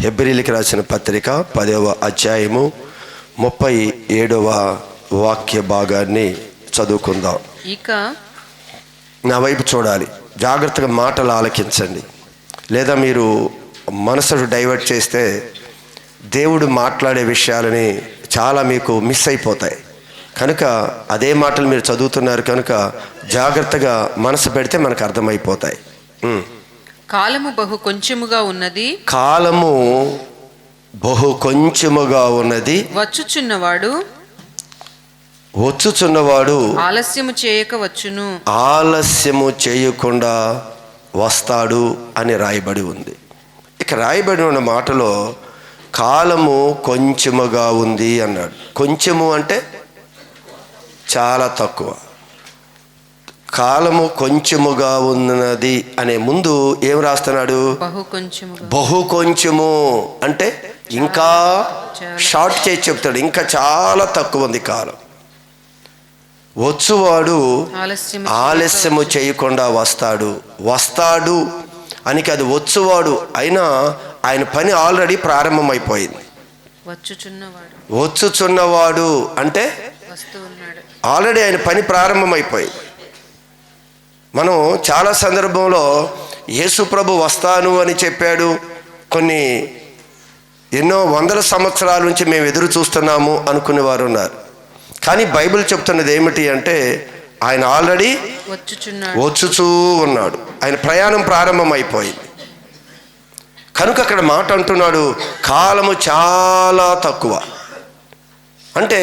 హెబ్రీయులకు రాసిన పత్రిక 10వ అధ్యాయము 37వ వాక్య భాగాన్ని చదువుకుందాం. ఇక నా వైపు చూడాలి, జాగ్రత్తగా మాటలు ఆలకించండి. లేదా మీరు మనసును డైవర్ట్ చేస్తే దేవుడు మాట్లాడే విషయాలని చాలా మీకు మిస్ అయిపోతాయి. కనుక అదే మాటలు మీరు చదువుతున్నారు కనుక జాగ్రత్తగా మనసు పెడితే మనకు అర్థమైపోతాయి. కాలము బహు కొంచెముగా ఉన్నది, కాలము బహు కొంచెముగా ఉన్నది, వచ్చుచున్నవాడు ఆలస్యము చేయక వచ్చును, ఆలస్యము చేయకుండా వస్తాడు అని రాయబడి ఉంది. ఇక రాయబడి ఉన్న మాటలో కాలము కొంచెముగా ఉంది అన్నాడు. కొంచెము అంటే చాలా తక్కువ. కాలము కొంచెముగా ఉన్నది అనే ముందు ఏం రాస్తున్నాడు? బహు కొంచెము అంటే ఇంకా షార్ట్ చేసి చెప్తాడు, ఇంకా చాలా తక్కువ ఉంది కాలం. వచ్చువాడు ఆలస్యము చేయకుండా వస్తాడు అని అది వచ్చువాడు అయినా ఆయన పని ఆల్రెడీ ప్రారంభమైపోయింది. వచ్చుచున్నవాడు అంటే ఆల్రెడీ ఆయన పని ప్రారంభమైపోయింది. మనం చాలా సందర్భంలో యేసు ప్రభు వస్తాను అని చెప్పాడు, కొన్ని ఎన్నో వందల సంవత్సరాల నుంచి మేము ఎదురు చూస్తున్నాము అనుకునే వారు ఉన్నారు. కానీ బైబిల్ చెప్తున్నది ఏమిటి అంటే ఆయన ఆల్రెడీ వచ్చుచూ ఉన్నాడు, ఆయన ప్రయాణం ప్రారంభమైపోయింది. కనుక అక్కడ మాట అంటున్నాడు కాలము చాలా తక్కువ, అంటే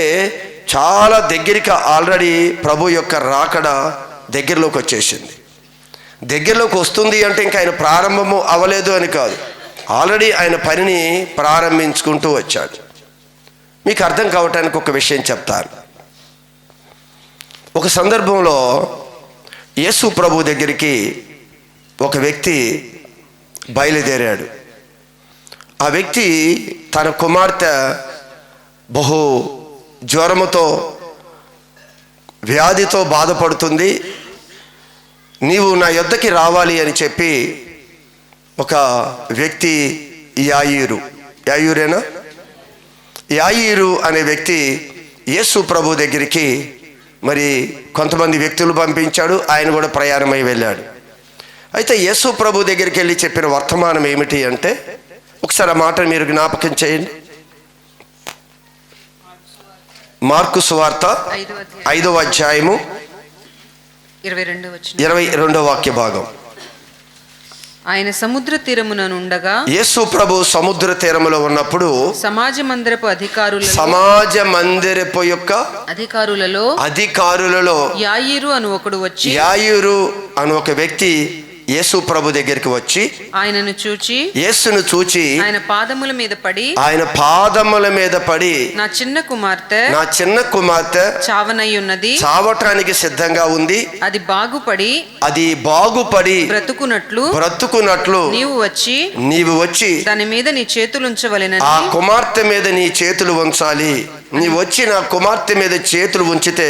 చాలా దగ్గరికి ఆల్రెడీ ప్రభు యొక్క రాకడ దగ్గరలోకి వచ్చేసింది. దగ్గరలోకి వస్తుంది అంటే ఇంకా ఆయన ప్రారంభము అవ్వలేదు అని కాదు, ఆల్రెడీ ఆయన పనిని ప్రారంభించుకుంటూ వచ్చాడు. మీకు అర్థం కావటానికి ఒక విషయం చెప్తాను. ఒక సందర్భంలో యేసు ప్రభు దగ్గరికి ఒక వ్యక్తి బయలుదేరాడు. ఆ వ్యక్తి తన కుమార్తె బహు జ్వరముతో వ్యాధితో బాధపడుతుంది, నీవు నా యొద్దకి రావాలి అని చెప్పి ఒక వ్యక్తి యాయీరు అనే వ్యక్తి యేసు ప్రభు దగ్గరికి మరి కొంతమంది వ్యక్తులు పంపించాడు. ఆయన కూడా ప్రయాణమై వెళ్ళాడు. అయితే యేసు ప్రభు దగ్గరికి వెళ్ళి చెప్పిన వర్తమానం ఏమిటి అంటే ఒకసారి ఆ మాటను మీరు జ్ఞాపకం చేయండి. మార్కు సువార్త 5వ అధ్యాయము 22వ వాక్య భాగం. ఆయన సముద్ర తీరమున ఉండగా, యేసు ప్రభు సముద్ర తీరములో ఉన్నప్పుడు సమాజ మందిరపు యొక్క అధికారులలో యాయీరు అను ఒక వ్యక్తి యేసు ప్రభు దగ్గరికి వచ్చి యేసును చూచి ఆయన పాదముల మీద పడి నా చిన్న కుమార్తె చావటానికి సిద్ధంగా ఉంది, అది బాగుపడి బ్రతుకున్నట్లు నీవు వచ్చి దాని మీద నీ చేతులు ఉంచవలెనని, ఆ కుమార్తె మీద నీ చేతులు ఉంచాలి, నీవు వచ్చి నా కుమార్తె మీద చేతులు ఉంచితే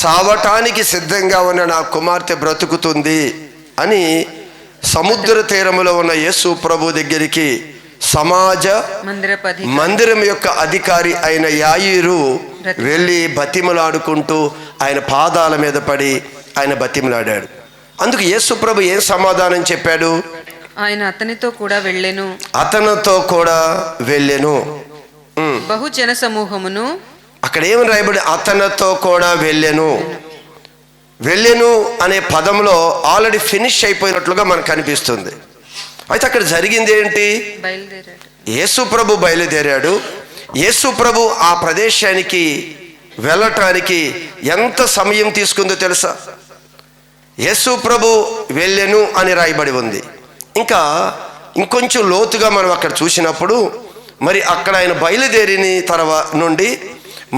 చావటానికి సిద్ధంగా ఉన్న నా కుమార్తె బ్రతుకుతుంది అని సముద్ర తీరములో ఉన్న యేసు ప్రభు దగ్గరికి సమాజ మందిరం యొక్క అధికారి అయిన యాయీరు వెళ్ళి బతిమలాడుకుంటూ ఆయన పాదాల మీద పడి ఆయన బతిమలాడాడు. అందుకు యేసు ప్రభు ఏం సమాధానం చెప్పాడు? ఆయన అతనితో కూడా వెళ్ళెను. బహుజన సమూహమును, అక్కడ ఏమని రాయబడి అతనితో కూడా వెళ్ళెను అనే పదంలో ఆల్రెడీ ఫినిష్ అయిపోయినట్లుగా మనకు కనిపిస్తుంది. అయితే అక్కడ జరిగింది ఏంటి? యేసు ప్రభు బయలుదేరాడు. యేసు ప్రభు ఆ ప్రదేశానికి వెళ్ళటానికి ఎంత సమయం తీసుకుందో తెలుసా? యేసు ప్రభు వెళ్ళెను అని రాయబడి ఉంది. ఇంకా ఇంకొంచెం లోతుగా మనం అక్కడ చూసినప్పుడు మరి అక్కడ ఆయన బయలుదేరిన తర్వాత నుండి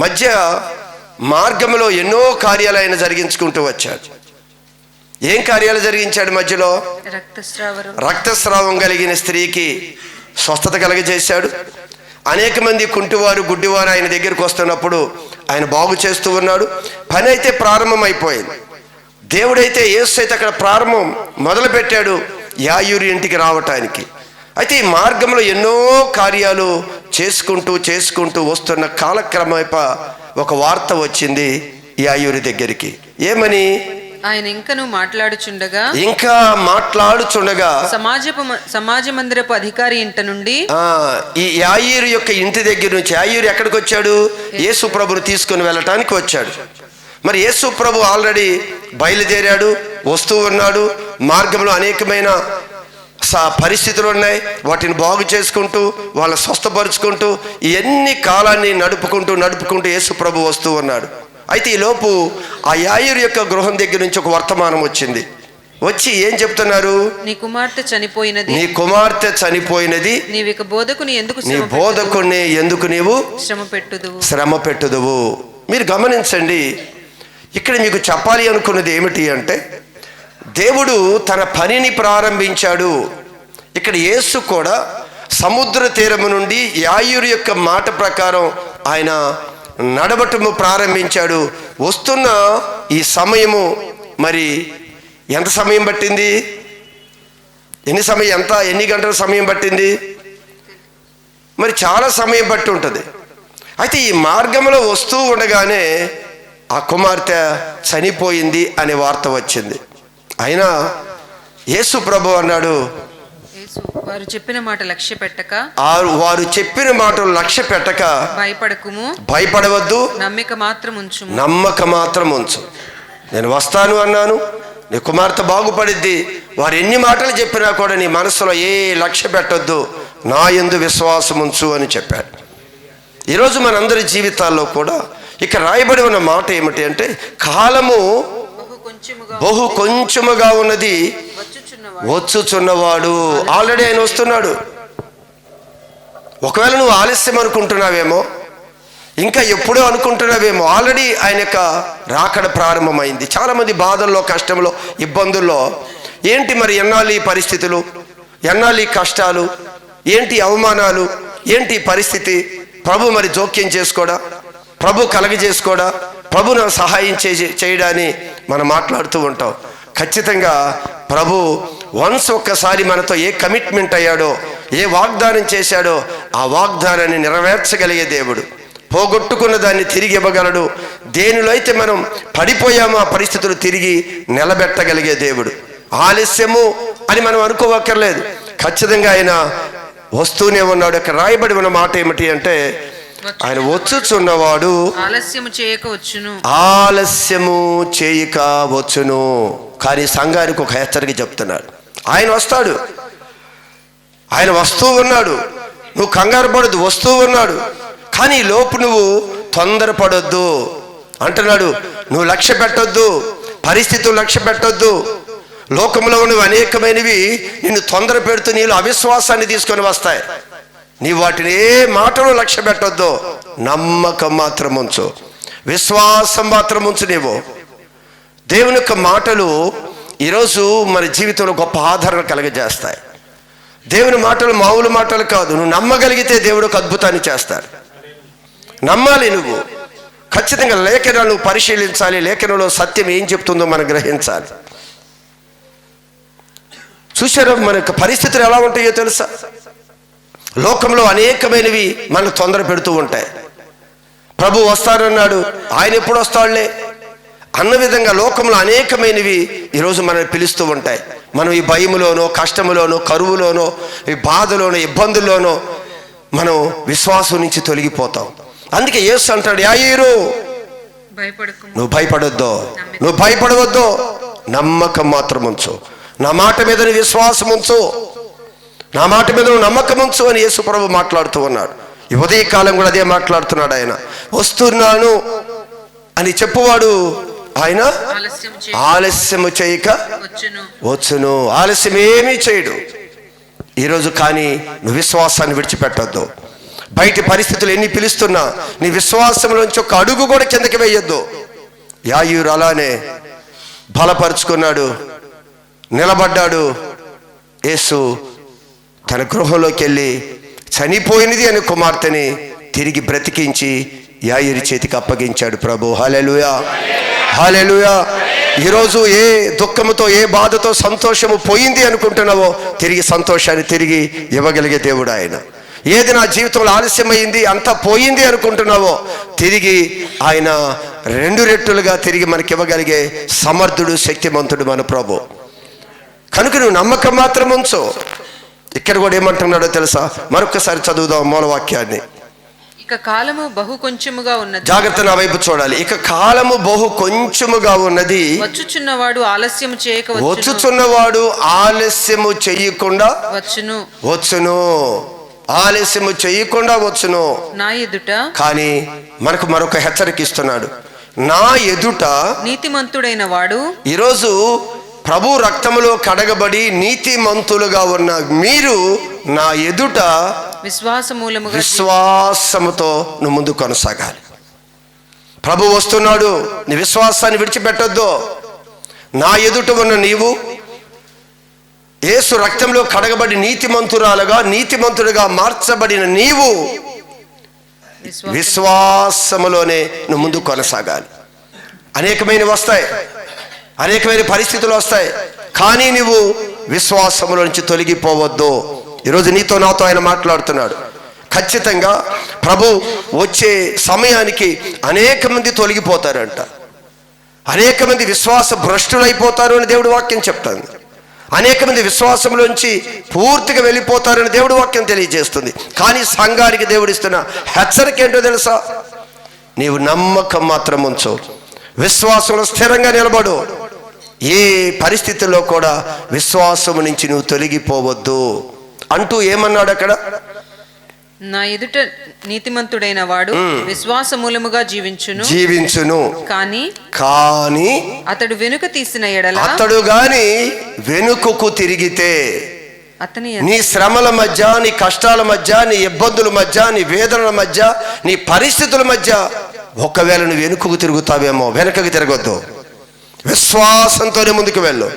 మధ్య మార్గంలో ఎన్నో కార్యాలు ఆయన జరిగించుకుంటూ వచ్చాడు. ఏం కార్యాలు జరిగించాడు? మధ్యలో రక్తస్రావం కలిగిన స్త్రీకి స్వస్థత కలగజేశాడు. అనేక మంది కుంటివారు గుడ్డివారు ఆయన దగ్గరికి వస్తున్నప్పుడు ఆయన బాగు చేస్తూ ఉన్నాడు. పని అయితే ప్రారంభం అయిపోయింది. దేవుడైతే యేసు అయితే అక్కడ ప్రారంభం మొదలు పెట్టాడు యాయూరు ఇంటికి రావటానికి. అయితే ఈ మార్గంలో ఎన్నో కార్యాలు చేసుకుంటూ వస్తున్న కాలక్రమేప ఒక వార్త వచ్చింది యాయూరు దగ్గరికి. ఏమని? ఆయన ఇంకా మాట్లాడుచుండగా సమాజ మందిరపు అధికారి ఇంట నుండి ఈ యాయూరు యొక్క ఇంటి దగ్గర నుంచి, యాయూరు ఎక్కడికి వచ్చాడు? యేసు ప్రభుని తీసుకుని వెళ్ళటానికి వచ్చాడు. మరి యేసు ప్రభు ఆల్రెడీ బయలుదేరాడు, వస్తూ ఉన్నాడు. మార్గంలో అనేకమైన పరిస్థితులు ఉన్నాయి. వాటిని బాగు చేసుకుంటూ, వాళ్ళని స్వస్థపరుచుకుంటూ, ఇవన్నీ కాలాన్ని నడుపుకుంటూ యేసు ప్రభు వస్తూ ఉన్నాడు. అయితే ఈ లోపు ఆ యాయూరు యొక్క గృహం దగ్గర నుంచి ఒక వర్తమానం వచ్చింది. వచ్చి ఏం చెప్తున్నారు? నీ కుమార్తె చనిపోయినది, నీ బోధకుని ఎందుకు నీవు శ్రమ పెట్టుదువు. మీరు గమనించండి, ఇక్కడ మీకు చెప్పాలి అనుకున్నది ఏమిటి అంటే, దేవుడు తన పనిని ప్రారంభించాడు. ఇక్కడ యేసు కూడా సముద్ర తీరము నుండి యాయూరు యొక్క మాట ప్రకారం ఆయన నడవటము ప్రారంభించాడు. వస్తున్న ఈ సమయము మరి ఎంత సమయం పట్టింది? ఎన్ని గంటల సమయం పట్టింది? మరి చాలా సమయం పట్టి ఉంటుంది. అయితే ఈ మార్గంలో వస్తూ ఉండగానే ఆ కుమార్తె చనిపోయింది అనే వార్త వచ్చింది. అయినా యేసు ప్రభు అన్నాడు, వారు చెప్పిన మాటలు లక్ష్య పెట్టక భయపడవద్దు, నమ్మక మాత్రం ఉంచు. నేను వస్తాను అన్నాను, నీ కుమార్తె బాగుపడిద్ది. వారు ఎన్ని మాటలు చెప్పినా కూడా నీ మనసులో ఏ లక్ష్య పెట్టొద్దు, నా యందు విశ్వాసం ఉంచు అని చెప్పాడు. ఈరోజు మనందరి జీవితాల్లో కూడా ఇక్కడ రాయబడి ఉన్న మాట ఏమిటి అంటే, కాలము బహు కొంచెముగా ఉన్నది, వచ్చుచున్నవాడు. ఆల్రెడీ ఆయన వస్తున్నాడు. ఒకవేళ నువ్వు ఆలస్యం అనుకుంటున్నావేమో, ఇంకా ఎప్పుడో అనుకుంటున్నావేమో, ఆల్రెడీ ఆయన యొక్క రాకడ ప్రారంభమైంది. చాలామంది బాధల్లో, కష్టంలో, ఇబ్బందుల్లో, ఏంటి మరి ఎన్నాళ్ళు ఈ పరిస్థితులు, ఎన్నాళ్ళు ఈ కష్టాలు, ఏంటి అవమానాలు, ఏంటి పరిస్థితి, ప్రభు మరి జోక్యం చేసుకోడా, ప్రభు కలగజేసుకోడా, ప్రభు నాకు సహాయం చేయడాన్ని మనం మాట్లాడుతూ ఉంటాం. ఖచ్చితంగా ప్రభు ఒక్కసారి మనతో ఏ కమిట్మెంట్ అయ్యాడో, ఏ వాగ్దానం చేశాడో ఆ వాగ్దానాన్ని నెరవేర్చగలిగే దేవుడు. పోగొట్టుకున్న దాన్ని తిరిగి ఇవ్వగలడు. దేనిలో అయితే మనం పడిపోయామో ఆ పరిస్థితులు తిరిగి నిలబెట్టగలిగే దేవుడు. ఆలస్యము అని మనం అనుకోవక్కర్లేదు. ఖచ్చితంగా ఆయన వస్తూనే ఉన్నాడు. ఇక్కడ రాయబడి ఉన్న మాట ఏమిటి అంటే, ఆయన వచ్చుచున్నవాడు ఆలస్యము చేయక వచ్చును. కానీ సంఘానికి ఒక హెచ్చరిక చెప్తున్నాడు. ఆయన వస్తాడు, ఆయన వస్తూ ఉన్నాడు. నువ్వు కంగారు పడొద్దు, వస్తూ ఉన్నాడు. కానీ లోపు నువ్వు తొందరపడొద్దు అంటున్నాడు. నువ్వు లక్ష్య పెట్టొద్దు, పరిస్థితులు లక్ష్య పెట్టొద్దు. లోకంలో నువ్వు అనేకమైనవి నిన్ను తొందర పెడుతూ నీళ్ళు అవిశ్వాసాన్ని తీసుకొని వస్తాయి. నీ వాటిని ఏ మాటలు లక్ష్య పెట్టొద్దు, నమ్మకం మాత్రం ఉంచు, విశ్వాసం మాత్రం ఉంచు. నీవు దేవుని యొక్క మాటలు ఈరోజు మన జీవితంలో గొప్ప ఆదరణ కలగజేస్తాయి. దేవుని మాటలు మామూలు మాటలు కాదు. నువ్వు నమ్మగలిగితే దేవుడు ఒక అద్భుతాన్ని చేస్తాడు. నమ్మాలి. నువ్వు ఖచ్చితంగా లేఖనాలను పరిశీలించాలి. లేఖనంలో సత్యం ఏం చెప్తుందో మనం గ్రహించాలి. చూసారా మన యొక్క పరిస్థితులు ఎలా ఉంటాయో తెలుసా? లోకంలో అనేకమైనవి మనకు తొందర పెడుతూ ఉంటాయి. ప్రభు వస్తానన్నాడు, ఆయన ఎప్పుడు వస్తాడులే అన్న విధంగా లోకంలో అనేకమైనవి ఈరోజు మనల్ని పిలుస్తూ ఉంటాయి. మనం ఈ భయములోనో, కష్టములోనో, కరువులోనో, ఈ బాధలోనో, ఇబ్బందుల్లోనో మనం విశ్వాసం నుంచి తొలగిపోతాం. అందుకే యేసు అంటాడు, యాయీరు నువ్వు భయపడవద్దు, నమ్మకం మాత్రం ఉంచు, నా మాట మీద విశ్వాసం ఉంచు, నా మాట మీద నమ్మకం ఉంచు అని యేసు ప్రభు మాట్లాడుతూ ఉన్నాడు. ఈ ఉదయకాలం కూడా అదే మాట్లాడుతున్నాడు. ఆయన వస్తున్నాను అని చెప్పువాడు ఆయన ఆలస్యము చేయక వచ్చును. ఆలస్యం ఏమీ చేయడు ఈరోజు. కానీ నువ్వు విశ్వాసాన్ని విడిచిపెట్టొద్దు. బయటి పరిస్థితులు ఎన్ని పిలుస్తున్నా నీ విశ్వాసంలోంచి ఒక అడుగు కూడా కిందకి వేయొద్దు. యాయూరు అలానే బలపరుచుకున్నాడు, నిలబడ్డాడు. యేసు తన గృహంలోకి వెళ్ళి చనిపోయినది అని కుమార్తెని తిరిగి బ్రతికించి యాయూరు చేతికి అప్పగించాడు ప్రభు. హల్లెలూయా. హల్లెలూయా. ఈరోజు ఏ దుఃఖముతో ఏ బాధతో సంతోషము పోయింది అనుకుంటున్నావో తిరిగి సంతోషాన్ని తిరిగి ఇవ్వగలిగే దేవుడు ఆయన. ఏది నా జీవితంలో ఆలస్యమైంది అంతా పోయింది అనుకుంటున్నావో తిరిగి ఆయన 2 రెట్టులుగా తిరిగి మనకి ఇవ్వగలిగే సమర్థుడు, శక్తిమంతుడు మన ప్రభు. కనుక నువ్వు నమ్మకం మాత్రం ఉంచు. ఇక్కడ కూడా ఏమంటున్నాడో తెలుసా? మరొకసారి చదువుదాం మూలవాక్యాన్ని. ఇక కాలము బహు కొంచెముగా ఉన్నది. జాగ్రత్త నా వైపు చూడాలి. ఇక కాలము బహు కొంచెముగా ఉన్నది. వచ్చుచున్నవాడు ఆలస్యము చేయక వచ్చుచున్నవాడు ఆలస్యము చెయ్యకుండా వచ్చును. ఆలస్యము చెయ్యకుండా వచ్చును నా ఎదుట. కానీ మనకు మరొక హెచ్చరిక ఇస్తున్నాడు. నా ఎదుట నీతిమంతుడైన వాడు. ఈరోజు ప్రభు రక్తములో కడగబడి నీతిమంతులుగా ఉన్న మీరు నా ఎదుట విశ్వాసముతో నువ్వు ముందు కొనసాగాలి. ప్రభు వస్తున్నాడు, నీ విశ్వాసాన్ని విడిచిపెట్టొద్దు. నా ఎదుట ఉన్న నీవు యేసు రక్తంలో కడగబడి నీతిమంతుడుగా మార్చబడిన నీవు విశ్వాసములోనే నువ్వు ముందు కొనసాగాలి. అనేకమైన వస్తాయి, అనేకమైన పరిస్థితులు వస్తాయి, కానీ నువ్వు విశ్వాసములో నుంచి తొలగిపోవద్దు. ఈరోజు నీతో నాతో ఆయన మాట్లాడుతున్నాడు. ఖచ్చితంగా ప్రభు వచ్చే సమయానికి అనేక మంది తొలగిపోతారంట, అనేక మంది విశ్వాస భ్రష్టులైపోతారు అని దేవుడు వాక్యం చెప్తాను. అనేక మంది విశ్వాసంలోంచి పూర్తిగా వెళ్ళిపోతారని దేవుడు వాక్యం తెలియజేస్తుంది. కానీ సంఘానికి దేవుడు ఇస్తున్న హెచ్చరిక ఏంటో తెలుసా? నీవు నమ్మకం మాత్రం ఉంచు, విశ్వాసంలో స్థిరంగా నిలబడు. ఏ పరిస్థితుల్లో కూడా విశ్వాసం నుంచి నువ్వు తొలగిపోవద్దు అంటూ ఏమన్నాడు అక్కడ? నా ఎదుట నీతిమంతుడైన వాడు విశ్వాస మూలముగా జీవించును. కానీ అతడు వెనుక తీసిన ఎడల, అతడు గాని వెనుకకు తిరిగితే, నీ శ్రమల మధ్య, నీ కష్టాల మధ్య, నీ ఇబ్బందుల మధ్య, నీ వేదనల మధ్య, నీ పరిస్థితుల మధ్య ఒకవేళ నువ్వు వెనుకకు తిరుగుతావేమో, వెనుకకు తిరగొద్దు. విశ్వాసంతోనే ముందుకు వెళ్ళు.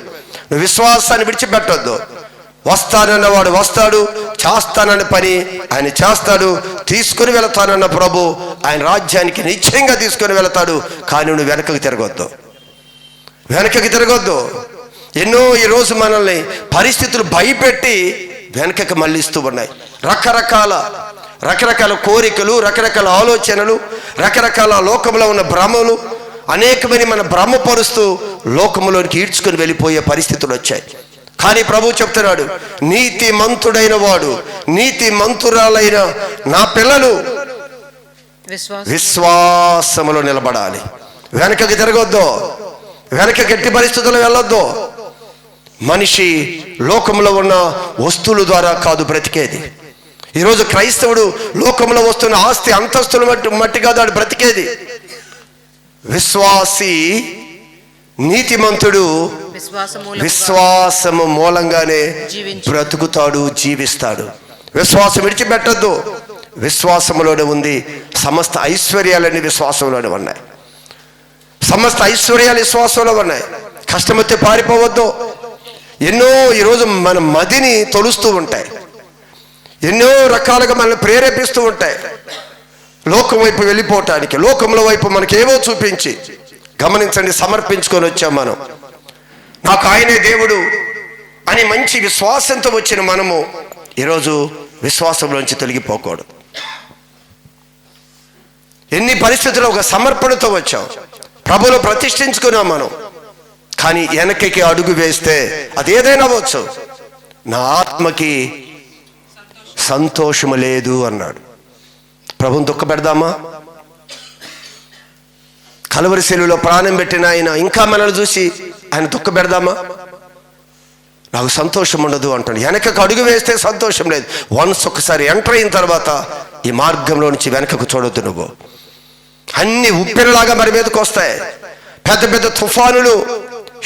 నువ్వు విశ్వాసాన్ని విడిచిపెట్టొద్దు. వస్తానన్నవాడు వస్తాడు, చేస్తానన్న పని ఆయన చేస్తాడు, తీసుకుని వెళతానన్న ప్రభు ఆయన రాజ్యానికి నిశ్చయంగా తీసుకుని వెళతాడు. కానీ నువ్వు వెనకకి తిరగొద్దు. ఎన్నో ఈరోజు మనల్ని పరిస్థితులు భయపెట్టి వెనకకి మళ్ళిస్తూ ఉన్నాయి. రకరకాల కోరికలు, రకరకాల ఆలోచనలు, రకరకాల లోకంలో ఉన్న భ్రమలు, అనేకమైన మన భ్రమపరుస్తూ లోకంలోనికి ఈడ్చుకొని వెళ్ళిపోయే పరిస్థితులు వచ్చాయి. కానీ ప్రభు చెప్తున్నాడు, నీతిమంతుడైన వాడు, నీతిమంతురాలైన నా పిల్లలు విశ్వాసములో నిలబడాలి. వెనకకి తిరగొద్దు, వెనకకి ఎట్టి పరిస్థితుల్లో వెళ్ళొద్దు. మనిషి లోకంలో ఉన్న వస్తువుల ద్వారా కాదు బ్రతికేది. ఈరోజు క్రైస్తవుడు లోకంలో వస్తున్న ఆస్తి అంతస్తుల మట్టి కాదు ఆడు బ్రతికేది. విశ్వాసి, నీతిమంతుడు విశ్వాసము మూలంగానే బ్రతుకుతాడు, జీవిస్తాడు. విశ్వాసం విడిచిపెట్టద్దు. విశ్వాసములోనే ఉంది సమస్త ఐశ్వర్యాలన్నీ, విశ్వాసంలోనే ఉన్నాయి. సమస్త ఐశ్వర్యాలు విశ్వాసంలో ఉన్నాయి. కష్టమైతే పారిపోవద్దు. ఎన్నో ఈరోజు మన మదిని తొలుస్తూ ఉంటాయి, ఎన్నో రకాలుగా మనల్ని ప్రేరేపిస్తూ ఉంటాయి లోకం వైపు వెళ్ళిపోవటానికి. లోకముల వైపు మనకేవో చూపించి, గమనించండి, సమర్పించుకొని వచ్చాం మనం, నాకు ఆయనే దేవుడు అని మంచి విశ్వాసంతో వచ్చిన మనము ఈరోజు విశ్వాసంలోంచి తొలగిపోకూడదు. ఎన్ని పరిస్థితుల్లో ఒక సమర్పణతో వచ్చాం, ప్రభువులో ప్రతిష్ఠించుకున్నాం మనం. కానీ వెనక్కి అడుగు వేస్తే అది ఏదైనా అవ్వచ్చు, నా ఆత్మకి సంతోషము లేదు అన్నాడు. ప్రభువుని దుఃఖపెడదామా? కలువరి శిలువలో ప్రాణం పెట్టిన ఆయన ఇంకా మనల్ని చూసి ఆయన దుఃఖపెడదామా? నాకు సంతోషం ఉండదు అంటాడు. వెనకకు అడుగు వేస్తే సంతోషం లేదు. ఒకసారి ఎంటర్ అయిన తర్వాత ఈ మార్గంలో నుంచి వెనకకు చూడొద్దు. నువ్వు అన్ని ఉప్పెనలాగా మరి మీదకి వస్తాయి. పెద్ద పెద్ద తుఫానులు,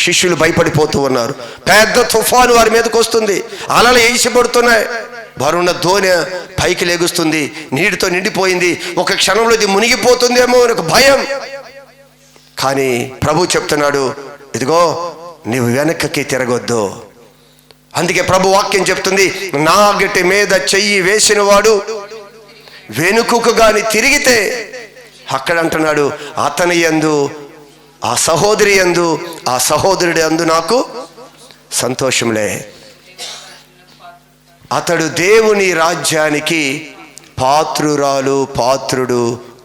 శిష్యులు భయపడిపోతూ ఉన్నారు. పెద్ద తుఫాను వారి మీదకి వస్తుంది, అలలు ఎగిసిపడుతున్నాయి, వారున్న దోణి పైకి లేగుస్తుంది, నీటితో నిండిపోయింది. ఒక క్షణంలో ఇది మునిగిపోతుందేమో అని ఒక భయం. కానీ ప్రభు చెప్తున్నాడు, ఇదిగో నీవు వెనక్కి తిరగొద్దు. అందుకే ప్రభు వాక్యం చెప్తుంది, నాగటి మీద చెయ్యి వేసిన వాడు వెనుకకు గాని తిరిగితే, అక్కడ అంటున్నాడు, అతని యందు ఆ సహోదరి యందు ఆ సహోదరుడి యందు నాకు సంతోషంలే. అతడు దేవుని రాజ్యానికి పాత్రుడు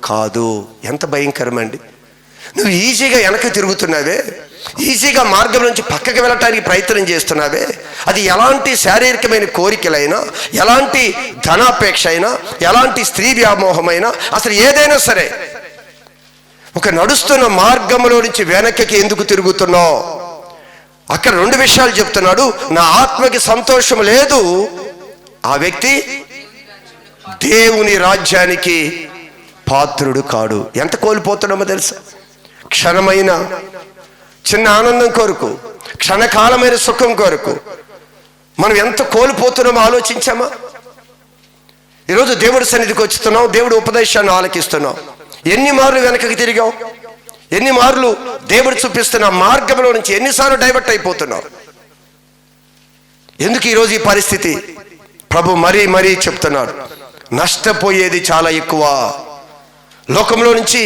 కాదు. ఎంత భయంకరమండి. నువ్వు ఈజీగా వెనక్కి తిరుగుతున్నావే, ఈజీగా మార్గం నుంచి పక్కకి వెళ్ళటానికి ప్రయత్నం చేస్తున్నావే, అది ఎలాంటి శారీరకమైన కోరికలైనా, ఎలాంటి ధనాపేక్ష అయినా, ఎలాంటి స్త్రీ వ్యామోహమైనా, అసలు ఏదైనా సరే, ఒక నడుస్తున్న మార్గంలో నుంచి వెనక్కి ఎందుకు తిరుగుతున్నావు? అక్కడ 2 విషయాలు చెప్తున్నాడు. నా ఆత్మకి సంతోషం లేదు, ఆ వ్యక్తి దేవుని రాజ్యానికి పాత్రుడు కాడు. ఎంత కోల్పోతున్నామో తెలుసా? క్షణమైన చిన్న ఆనందం కొరకు, క్షణకాలమైన సుఖం కొరకు మనం ఎంత కోల్పోతున్నామో ఆలోచించామా? ఈరోజు దేవుడి సన్నిధికి వచ్చుతున్నాం, దేవుడి ఉపదేశాన్ని ఆలకిస్తున్నాం. ఎన్ని మార్లు వెనకకి తిరిగావు? ఎన్ని మార్లు దేవుడు చూపిస్తున్న మార్గంలో నుంచి ఎన్నిసార్లు డైవర్ట్ అయిపోతున్నావు? ఎందుకు ఈరోజు ఈ పరిస్థితి? ప్రభు మరీ చెప్తున్నాడు, నష్టపోయేది చాలా ఎక్కువ. లోకంలో నుంచి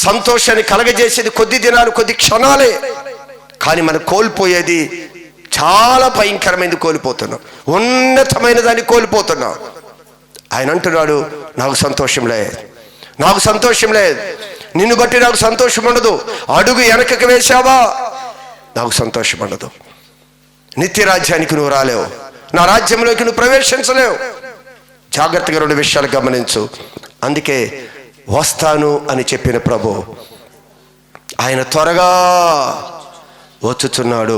సంతోషాన్ని కలగజేసేది కొద్ది దినాలు, కొద్ది క్షణాలే, కానీ మనం కోల్పోయేది చాలా భయంకరమైనది కోల్పోతున్నాం, ఉన్నతమైన దాన్ని కోల్పోతున్నాం. ఆయన అంటున్నాడు, నాకు సంతోషం లేదు, నాకు సంతోషం లేదు, నిన్ను బట్టి నాకు సంతోషం ఉండదు. అడుగు వెనకకి వేశావా, నాకు సంతోషం ఉండదు. నిత్య రాజ్యానికి నువ్వు రాలేవు, నా రాజ్యంలోకి నువ్వు ప్రవేశించలేవు. జాగ్రత్తగా 2 విషయాలు గమనించు. అందుకే వస్తాను అని చెప్పిన ప్రభు ఆయన త్వరగా వచ్చుచున్నాడు.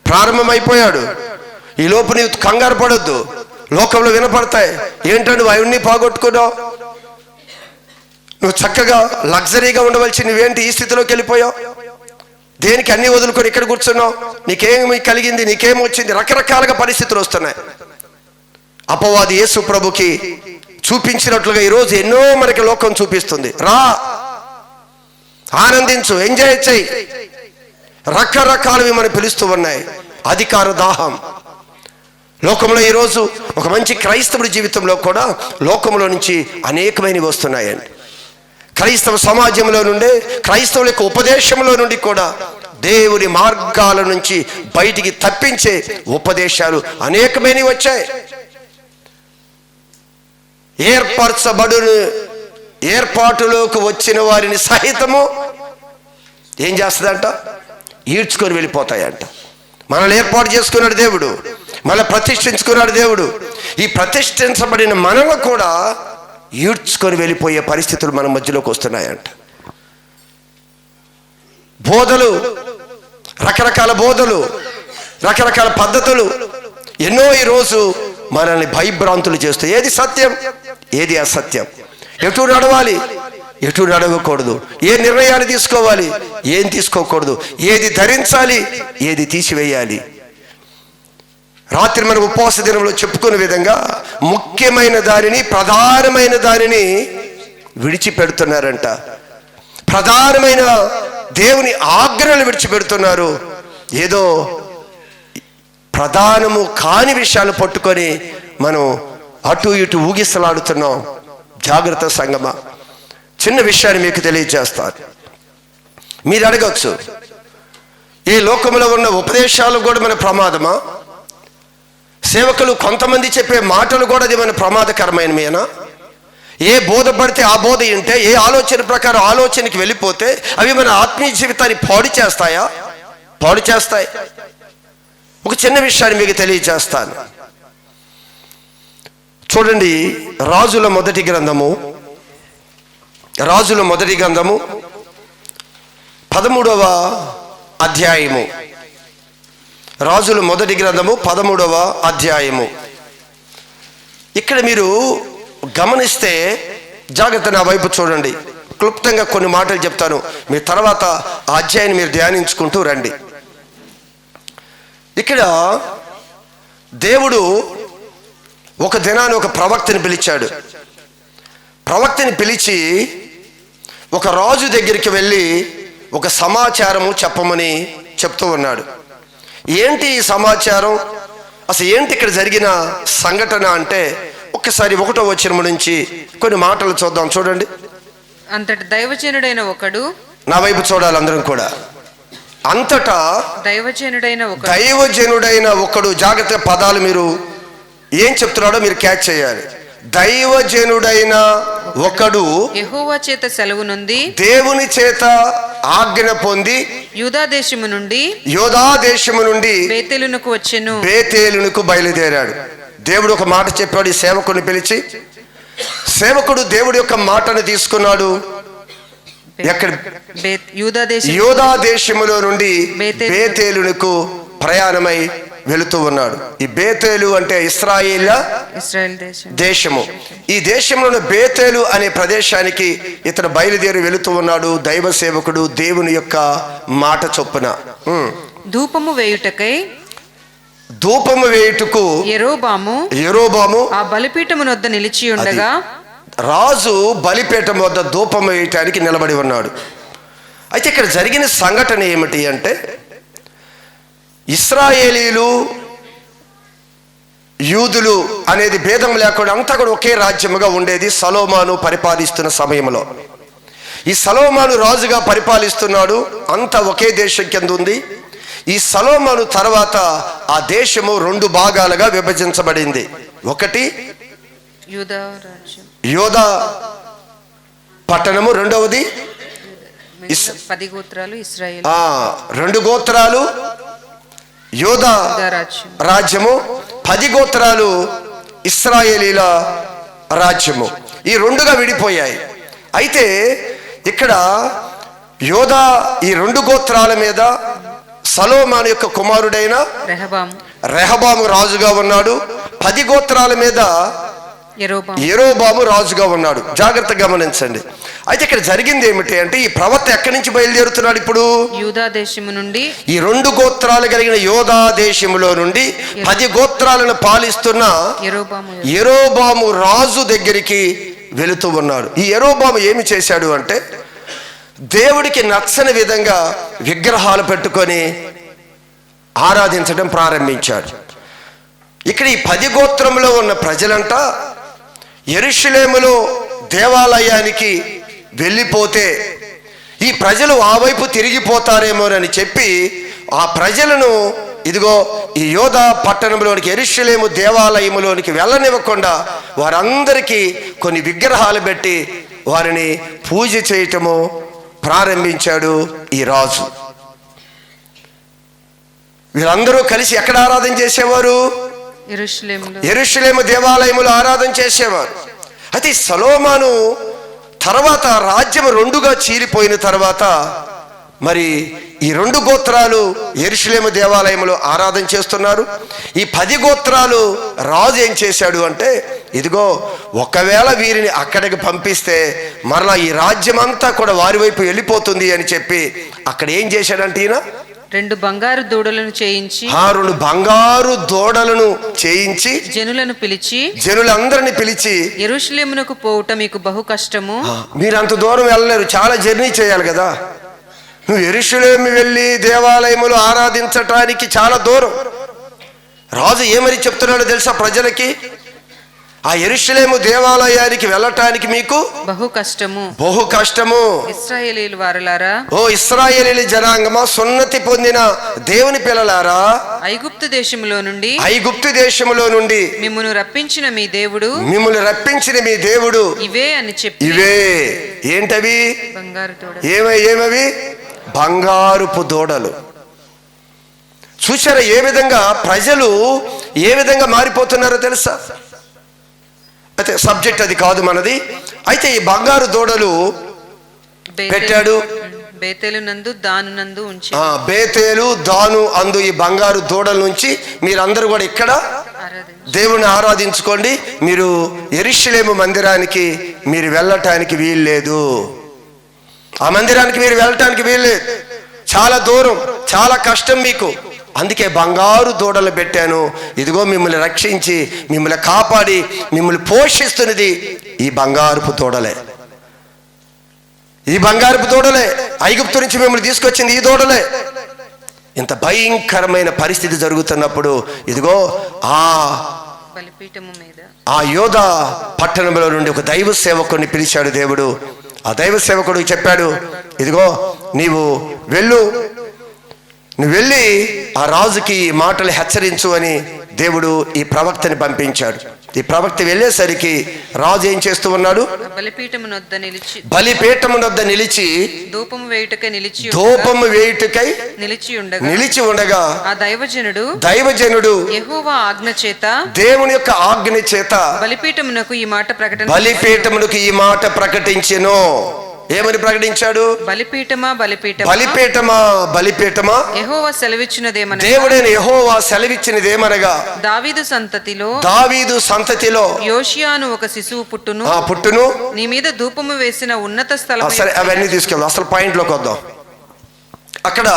ప్రారంభమైపోయాడు. ఈ లోపు నీవు కంగారు పడొద్దు. లోకంలో వినపడతాయి, ఏంటో నువ్వు అవన్నీ పోగొట్టుకున్నావు, నువ్వు చక్కగా లగ్జరీగా ఉండవలసి నువ్వేంటి ఈ స్థితిలోకి వెళ్ళిపోయావు, దేనికి అన్ని వదులుకొని ఇక్కడ కూర్చున్నావు, నీకేమి కలిగింది, నీకేం వచ్చింది, రకరకాలుగా పరిస్థితులు వస్తున్నాయి. అపవాది యేసు ప్రభుకి చూపించినట్లుగా ఈరోజు ఎన్నో మనకి లోకం చూపిస్తుంది. రా, ఆనందించు, ఎంజాయ్ చేయి, రకరకాలవి మనం పిలుస్తూ ఉన్నాయి. అధికార దాహం లోకంలో ఈరోజు ఒక మంచి క్రైస్తవుడి జీవితంలో కూడా లోకంలో నుంచి అనేకమైనవి వస్తున్నాయండి. క్రైస్తవ సమాజంలో నుండి, క్రైస్తవుల యొక్క ఉపదేశంలో నుండి కూడా దేవుని మార్గాల నుంచి బయటికి తప్పించే ఉపదేశాలు అనేకమైనవి వచ్చాయి. ఏర్పాటులోకి వచ్చిన వారిని సహితము ఏం చేస్తుందంట? ఈడ్చుకొని వెళ్ళిపోతాయంట. మనల్ని ఏర్పాటు చేసుకున్నాడు దేవుడు, మనల్ని ప్రతిష్ఠించుకున్నాడు దేవుడు. ఈ ప్రతిష్ఠించబడిన మనల్ని కూడా ఈడ్చుకొని వెళ్ళిపోయే పరిస్థితులు మన మధ్యలోకి వస్తున్నాయంట. బోధలు, రకరకాల బోధలు, రకరకాల పద్ధతులు ఎన్నో ఈరోజు మనల్ని భయభ్రాంతులు చేస్తాయి. ఏది సత్యం, ఏది అసత్యం, ఎటు నడవాలి, ఎటు నడవకూడదు, ఏ నిర్ణయాలు తీసుకోవాలి, ఏం తీసుకోకూడదు, ఏది ధరించాలి, ఏది తీసివేయాలి. రాత్రి మనం ఉపవాస దినంలో చెప్పుకునే విధంగా ముఖ్యమైన దానిని, ప్రధానమైన దానిని విడిచిపెడుతున్నారంట. ప్రధానమైన దేవుని ఆజ్ఞలు విడిచిపెడుతున్నారు. ఏదో ప్రధానము కాని విషయాలు పట్టుకొని మనం అటు ఇటు ఊగిసలాడుతున్నాం. జాగ్రత్త సంగమా. చిన్న విషయాన్ని మీకు తెలియజేస్తాను. మీరు అడగచ్చు, ఈ లోకంలో ఉన్న ఉపదేశాలు కూడా మన ప్రమాదమా? సేవకులు కొంతమంది చెప్పే మాటలు కూడా అది మన ప్రమాదకరమైనవేనా? ఏ బోధ పడితే ఆ బోధ ఉంటే, ఏ ఆలోచన ప్రకారం ఆలోచనకి వెళ్ళిపోతే అవి మన ఆత్మీయ జీవితాన్ని పాడు చేస్తాయా? పాడు చేస్తాయి. ఒక చిన్న విషయాన్ని మీకు తెలియజేస్తాను. చూడండి, రాజుల మొదటి గ్రంథము 13వ అధ్యాయము. రాజుల మొదటి గ్రంథము 13వ అధ్యాయము. ఇక్కడ మీరు గమనిస్తే జాగ్రత్త, నా వైపు చూడండి. క్లుప్తంగా కొన్ని మాటలు చెప్తాను, మీ తర్వాత ఆ అధ్యాయాన్ని మీరు ధ్యానించుకుంటూ రండి. ఇక్కడ దేవుడు ఒక దినాన్ని ఒక ప్రవక్తని పిలిచాడు. ప్రవక్తని పిలిచి ఒక రాజు దగ్గరికి వెళ్ళి ఒక సమాచారము చెప్పమని చెప్తూ ఉన్నాడు. ఏంటి ఈ సమాచారం, అసలు ఏంటి ఇక్కడ జరిగిన సంఘటన అంటే, ఒక్కసారి 1వ వచనం నుంచి కొన్ని మాటలు చూద్దాం. చూడండి. అంతటి దైవజనుడైన ఒకడు నా వైపు చూడాలి అందరం కూడా. అంతటా దైవజనుడైన ఒకడు, జాగ్రత్త పదాలు మీరు ఏం చెప్తున్నాడో మీరు క్యాచ్ చేయాలి. దైవజనుడైన ఒకడు యెహోవా చేత సెలవు నుండి, దేవుని చేత ఆజ్ఞ పొంది యూదా దేశము నుండి బేతేలునకు వచ్చెను. బేతేలునకు బయలుదేరాడు. దేవుడు ఒక మాట చెప్పాడు ఈ సేవకుడిని పిలిచి. సేవకుడు దేవుడి యొక్క మాటను తీసుకున్నాడు. ఎక్కడ? యూదా దేశములో నుండి బేతేలునకు ప్రయాణమై వెళుతూ ఉన్నాడు. ఈ బేతేలు అంటే ఇశ్రాయేల్ దేశము. ఈ దేశంలో బేతేలు అనే ప్రదేశానికి ఇతను బయలుదేరి వెళుతూ ఉన్నాడు. దైవ సేవకుడు దేవుని యొక్క మాట చొప్పున ధూపము వేయుటకు యెరోబాము ఆ బలిపీఠము వద్ద నిలిచి ఉండగా, రాజు బలిపీఠం వద్ద ధూపం వేయటానికి నిలబడి ఉన్నాడు. అయితే ఇక్కడ జరిగిన సంఘటన ఏమిటి అంటే, ఇశ్రాయేలీలు యూదులు అనేది భేదం లేకుండా అంతా కూడా ఒకే రాజ్యముగా ఉండేది సొలొమోను పరిపాలిస్తున్న సమయంలో. ఈ సొలొమోను రాజుగా పరిపాలిస్తున్నాడు. అంతా ఒకే దేశం కింద ఉంది. ఈ సొలొమోను తర్వాత ఆ దేశము 2 భాగాలుగా విభజించబడింది. ఒకటి యూదా పట్టణము, రెండవది 10 గోత్రాలు ఇశ్రాయేలు. 2 గోత్రాలు యూదా రాజ్యము, 10 గోత్రాలు ఇశ్రాయేలీల రాజ్యము. ఈ 2గా విడిపోయాయి. అయితే ఇక్కడ యూదా ఈ 2 గోత్రాల మీద సొలొమోను యొక్క కుమారుడైన రెహబాము రాజుగా ఉన్నాడు. 10 గోత్రాల మీద యెరోబాము రాజుగా ఉన్నాడు. జాగ్రత్తగా గమనించండి. అయితే ఇక్కడ జరిగింది ఏమిటి అంటే, ఈ ప్రవక్త ఎక్కడి నుంచి బయలుదేరుతున్నాడు? ఇప్పుడు యూదా దేశము నుండి, ఈ 2 గోత్రాలు కలిగిన యూదా దేశములో నుండి 10 గోత్రాలను పాలిస్తున్న యెరోబాము రాజు దగ్గరికి వెళుతూ ఉన్నాడు. ఈ యెరోబాము ఏమి చేశాడు అంటే, దేవుడికి నచ్చని విధంగా విగ్రహాలు పెట్టుకొని ఆరాధించడం ప్రారంభించాడు. ఇక్కడ ఈ 10 గోత్రంలో ఉన్న ప్రజలంట యెరూషలేములో దేవాలయానికి వెళ్ళిపోతే ఈ ప్రజలు ఆ వైపు తిరిగిపోతారేమోనని చెప్పి ఆ ప్రజలను ఇదిగో ఈ యోధా పట్టణంలోనికి యెరూషలేము దేవాలయములోనికి వెళ్ళనివ్వకుండా వారందరికీ కొన్ని విగ్రహాలు పెట్టి వారిని పూజ చేయటము ప్రారంభించాడు ఈ రాజు. వీరందరూ కలిసి ఎక్కడ ఆరాధన చేసేవారు? యెరూషలేము దేవాలయములో ఆరాధన చేసేవారు. అయితే సొలొమోను తర్వాత రాజ్యం 2గా చీలిపోయిన తర్వాత మరి ఈ 2 గోత్రాలు యెరూషలేము దేవాలయంలో ఆరాధన చేస్తున్నారు. ఈ 10 గోత్రాలు రాజు ఏం చేశాడు అంటే, ఇదిగో ఒకవేళ వీరిని అక్కడికి పంపిస్తే మరలా ఈ రాజ్యం అంతా కూడా వారి వైపు వెళ్ళిపోతుంది అని చెప్పి అక్కడ ఏం చేశాడంటే ఈయన 2 బంగారు దూడలను చేయించి 2 బంగారు దూడలను చేయించి జనులందరినీ పిలిచి యెరూషలేమునకు పోవుట మీకు బహు కష్టము, మీరు అంత దూరం వెళ్ళలేరు, చాలా జర్నీ చేయాలి కదా. నువ్వు యెరూషలేము వెళ్ళి దేవాలయములు ఆరాధించటానికి చాలా దూరం. రాజు ఏమని చెప్తున్నాడో తెలుసా ప్రజలకి? ఆ యెరూషలేము దేవాలయానికి వెళ్ళటానికి మీకు బహు కష్టము. ఇశ్రాయేలీయుల వారలారా, ఓ ఇశ్రాయేలీయుల జనాంగమా, సున్నతి పొందిన దేవుని పిల్లలారా, ఐగుప్తు దేశములో నుండి మిమ్మును రప్పించిన మీ దేవుడు ఇవే అని చెప్పి, ఇవే ఏంటవి? ఏమవి? బంగారుపు దూడలు. చూసారా ఏ విధంగా ప్రజలు ఏ విధంగా మారిపోతున్నారో తెలుసా? అయితే సబ్జెక్ట్ అది కాదు మనది. అయితే ఈ బంగారు దూడలు పెట్టాడు. బేతేలు దాను అందు ఈ బంగారు దూడల నుంచి మీరందరూ కూడా ఇక్కడ దేవుని ఆరాధించుకోండి. మీరు యెరూషలేము మందిరానికి మీరు వెళ్ళటానికి వీల్లేదు. ఆ మందిరానికి మీరు వెళ్ళటానికి వీల్లేదు. చాలా దూరం, చాలా కష్టం మీకు. అందుకే బంగారు దూడలు పెట్టాను. ఇదిగో మిమ్మల్ని రక్షించి మిమ్మల్ని కాపాడి మిమ్మల్ని పోషిస్తున్నది ఈ బంగారుపు దూడలే. ఐగుప్తు నుంచి మిమ్మల్ని తీసుకొచ్చింది ఈ దూడలే. ఇంత భయంకరమైన పరిస్థితి జరుగుతున్నప్పుడు ఇదిగో ఆ యోధా పట్టణంలో నుండి ఒక దైవ సేవకుని పిలిచాడు దేవుడు. ఆ దైవ సేవకుడు చెప్పాడు, ఇదిగో నువ్వు వెళ్ళి ఆ రాజుకి ఈ మాటలు హెచ్చరించు అని దేవుడు ఈ ప్రవక్తని పంపించాడు. ఈ ప్రవక్త వెళ్ళేసరికి రాజు ఏం చేస్తూ ఉన్నాడు? బలిపీఠము వద్ద నిలిచి ధూపము వేయుటకై నిలిచి ఉండగా ఆ దైవజనుడు యెహోవా ఆజ్ఞ చేత, దేవుని యొక్క ఆజ్ఞ చేత బలిపీఠమునకు ఈ మాట ప్రకటించెను. ఏమని ప్రకటించాడు? బలిపీఠమా యెహోవా సెలవిచ్చినదేమనగా, దేవుడైన యెహోవా సెలవిచ్చినదేమనగా, దావీదు సంతతిలో యోషియాను ఒక శిశువు పుట్టును, నీ మీద ధూపము వేసిన ఉన్నత స్థలం. సరే, అవన్నీ తీసుకెళ్దాం, అసలు పాయింట్లోకి వద్దాం. అక్కడ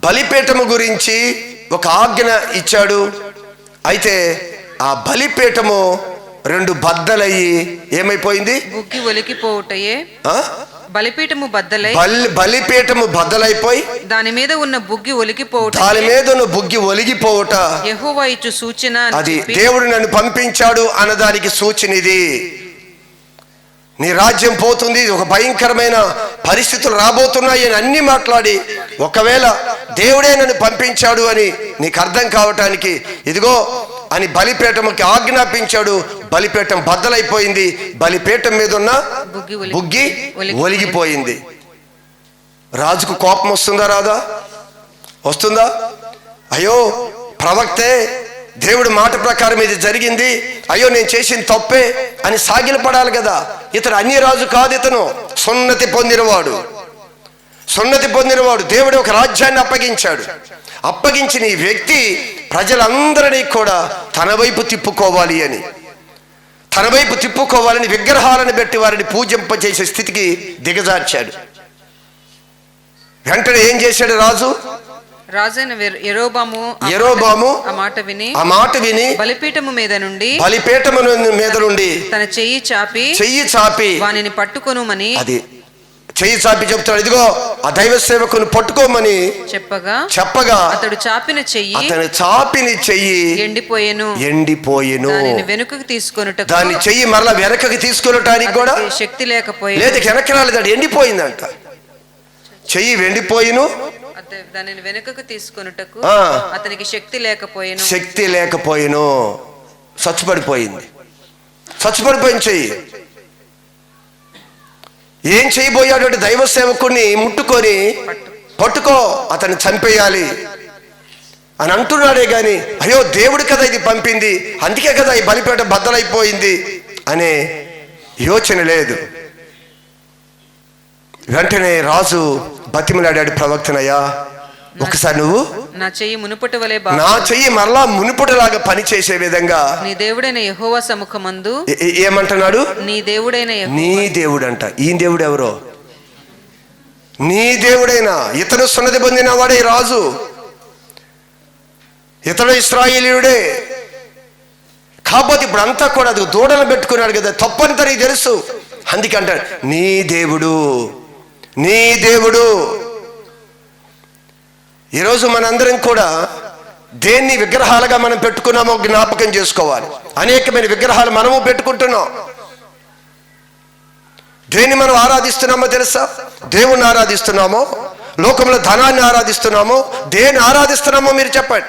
బలిపీఠము గురించి ఒక ఆజ్ఞ ఇచ్చాడు. అయితే ఆ బలిపీఠము 2 బద్దలయ్యి ఏమైపోయింది? బుగ్గి ఒలికిపోవుటయే. బలిపీఠము బద్దలైపోయి దాని మీద ఉన్న బుగ్గి ఒలిగిపోవుట యెహోవా ఇచ్చు సూచన. అది దేవుడు నన్ను పంపించాడు అన్నదానికి సూచన ఇది. నీ రాజ్యం పోతుంది, ఒక భయంకరమైన పరిస్థితులు రాబోతున్నాయి అని అన్ని మాట్లాడి, ఒకవేళ దేవుడే నన్ను పంపించాడు అని నీకు అర్థం కావటానికి ఇదిగో అని బలిపీఠంకి ఆజ్ఞాపించాడు. బలిపీఠం బద్దలైపోయింది, బలిపీఠం మీద ఉన్న బుగ్గి ఒలిగిపోయింది. రాజుకు కోపం వస్తుందా? అయ్యో ప్రవక్తే, దేవుడి మాట ప్రకారం ఇది జరిగింది, అయ్యో నేను చేసిన తప్పే అని సాగిలపడాలి కదా. ఇతను అన్య రాజు కాదు, ఇతను సున్నతి పొందినవాడు. దేవుడు ఒక రాజ్యాన్ని అప్పగించిన ఈ వ్యక్తి ప్రజలందరినీ కూడా తన వైపు తిప్పుకోవాలని విగ్రహాలను పెట్టి వారిని పూజింపజేసే స్థితికి దిగజార్చాడు. వెంటనే ఏం చేశాడు రాజైన యెరోబాము ఆ మాట విని బలిపీఠము మీద నుండి తన చెయ్యి చాపి వానిని పట్టుకొనుమని, అది చెయ్యి చాపి చెప్తాడు, ఇదిగో ఆ దైవ సేవకుని పట్టుకోమని చెప్పగా అతడు చాపిన చెయ్యి ఎండిపోయెను. దాని చెయ్యి మరలా వెనకకి తీసుకొనటానికి కూడా శక్తి లేకపోయి, లేదు వెనక్కి రాలేదంట, ఎండిపోయిందంట. చెయ్యి ఎండిపోయిను, దానిని వెనుకకు తీసుకొనుటకు అతనికి శక్తి లేకపోయెను. చచ్చిపడిపోయింది చెయ్యి. ఏం చేయబోయాడు అంటే దైవ సేవకుడిని ముట్టుకొని పట్టుకో, అతన్ని చంపేయాలి అని అంటున్నాడే గాని, అయ్యో దేవుడు కదా ఇది పంపింది, అందుకే కదా ఈ బలిపీఠ బద్దలైపోయింది అనే యోచన లేదు. వెంటనే రాజు బతిమలాడాడు ప్రవక్తనయ్యా, ఒకసారి నువ్వు నా చెయ్యి మరలా మునుపటిలాగా పని చేసే విధంగా నీ దేవుడైన యెహోవా సముఖమందు ఏమంటున్నాడు? నీ దేవుడంట. ఈ దేవుడు ఎవరో? నీ దేవుడైనా. ఇతడు సున్నతి పొందిన వాడే రాజు, ఇతడు ఇశ్రాయేలీయుడే. కాకపోతే ఇప్పుడు అంతా కూడా అది దూడలు పెట్టుకున్నాడు కదా, తప్పని తనకి తెలుసు. అందుకే అంటాడు నీ దేవుడు. ఈరోజు మనందరం కూడా దేన్ని విగ్రహాలుగా మనం పెట్టుకున్నామో జ్ఞాపకం చేసుకోవాలి. అనేకమైన విగ్రహాలు మనము పెట్టుకుంటున్నాం. దేన్ని మనం ఆరాధిస్తున్నామో తెలుసా? దేవుణ్ణి ఆరాధిస్తున్నామో, లోకంలో ధనాన్ని ఆరాధిస్తున్నామో, దేన్ని ఆరాధిస్తున్నామో మీరు చెప్పండి.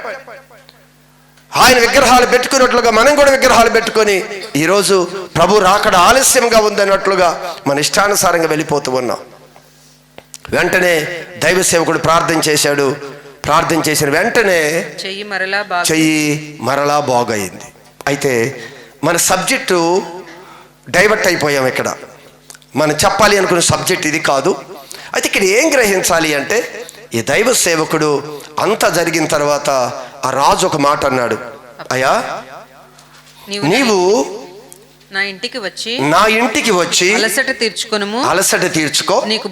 ఆయన విగ్రహాలు పెట్టుకున్నట్లుగా మనం కూడా విగ్రహాలు పెట్టుకొని ఈరోజు ప్రభు రాకడ ఆలస్యంగా ఉందన్నట్లుగా మన ఇష్టానుసారంగా వెళ్ళిపోతూ ఉన్నాం. వెంటనే దైవ సేవకుడు ప్రార్థన చేసిన వెంటనే చెయ్యి మరలా బాగయింది. అయితే మన సబ్జెక్టు డైవర్ట్ అయిపోయాం. ఇక్కడ మనం చెప్పాలి అనుకున్న సబ్జెక్ట్ ఇది కాదు. అయితే ఇక్కడ ఏం గ్రహించాలి అంటే, ఈ దైవ సేవకుడు అంతా జరిగిన తర్వాత ఆ రాజు ఒక మాట అన్నాడు, అయ్యా నీవు నా ఇంటికి వచ్చి అలసట తీర్చుకో, నీకు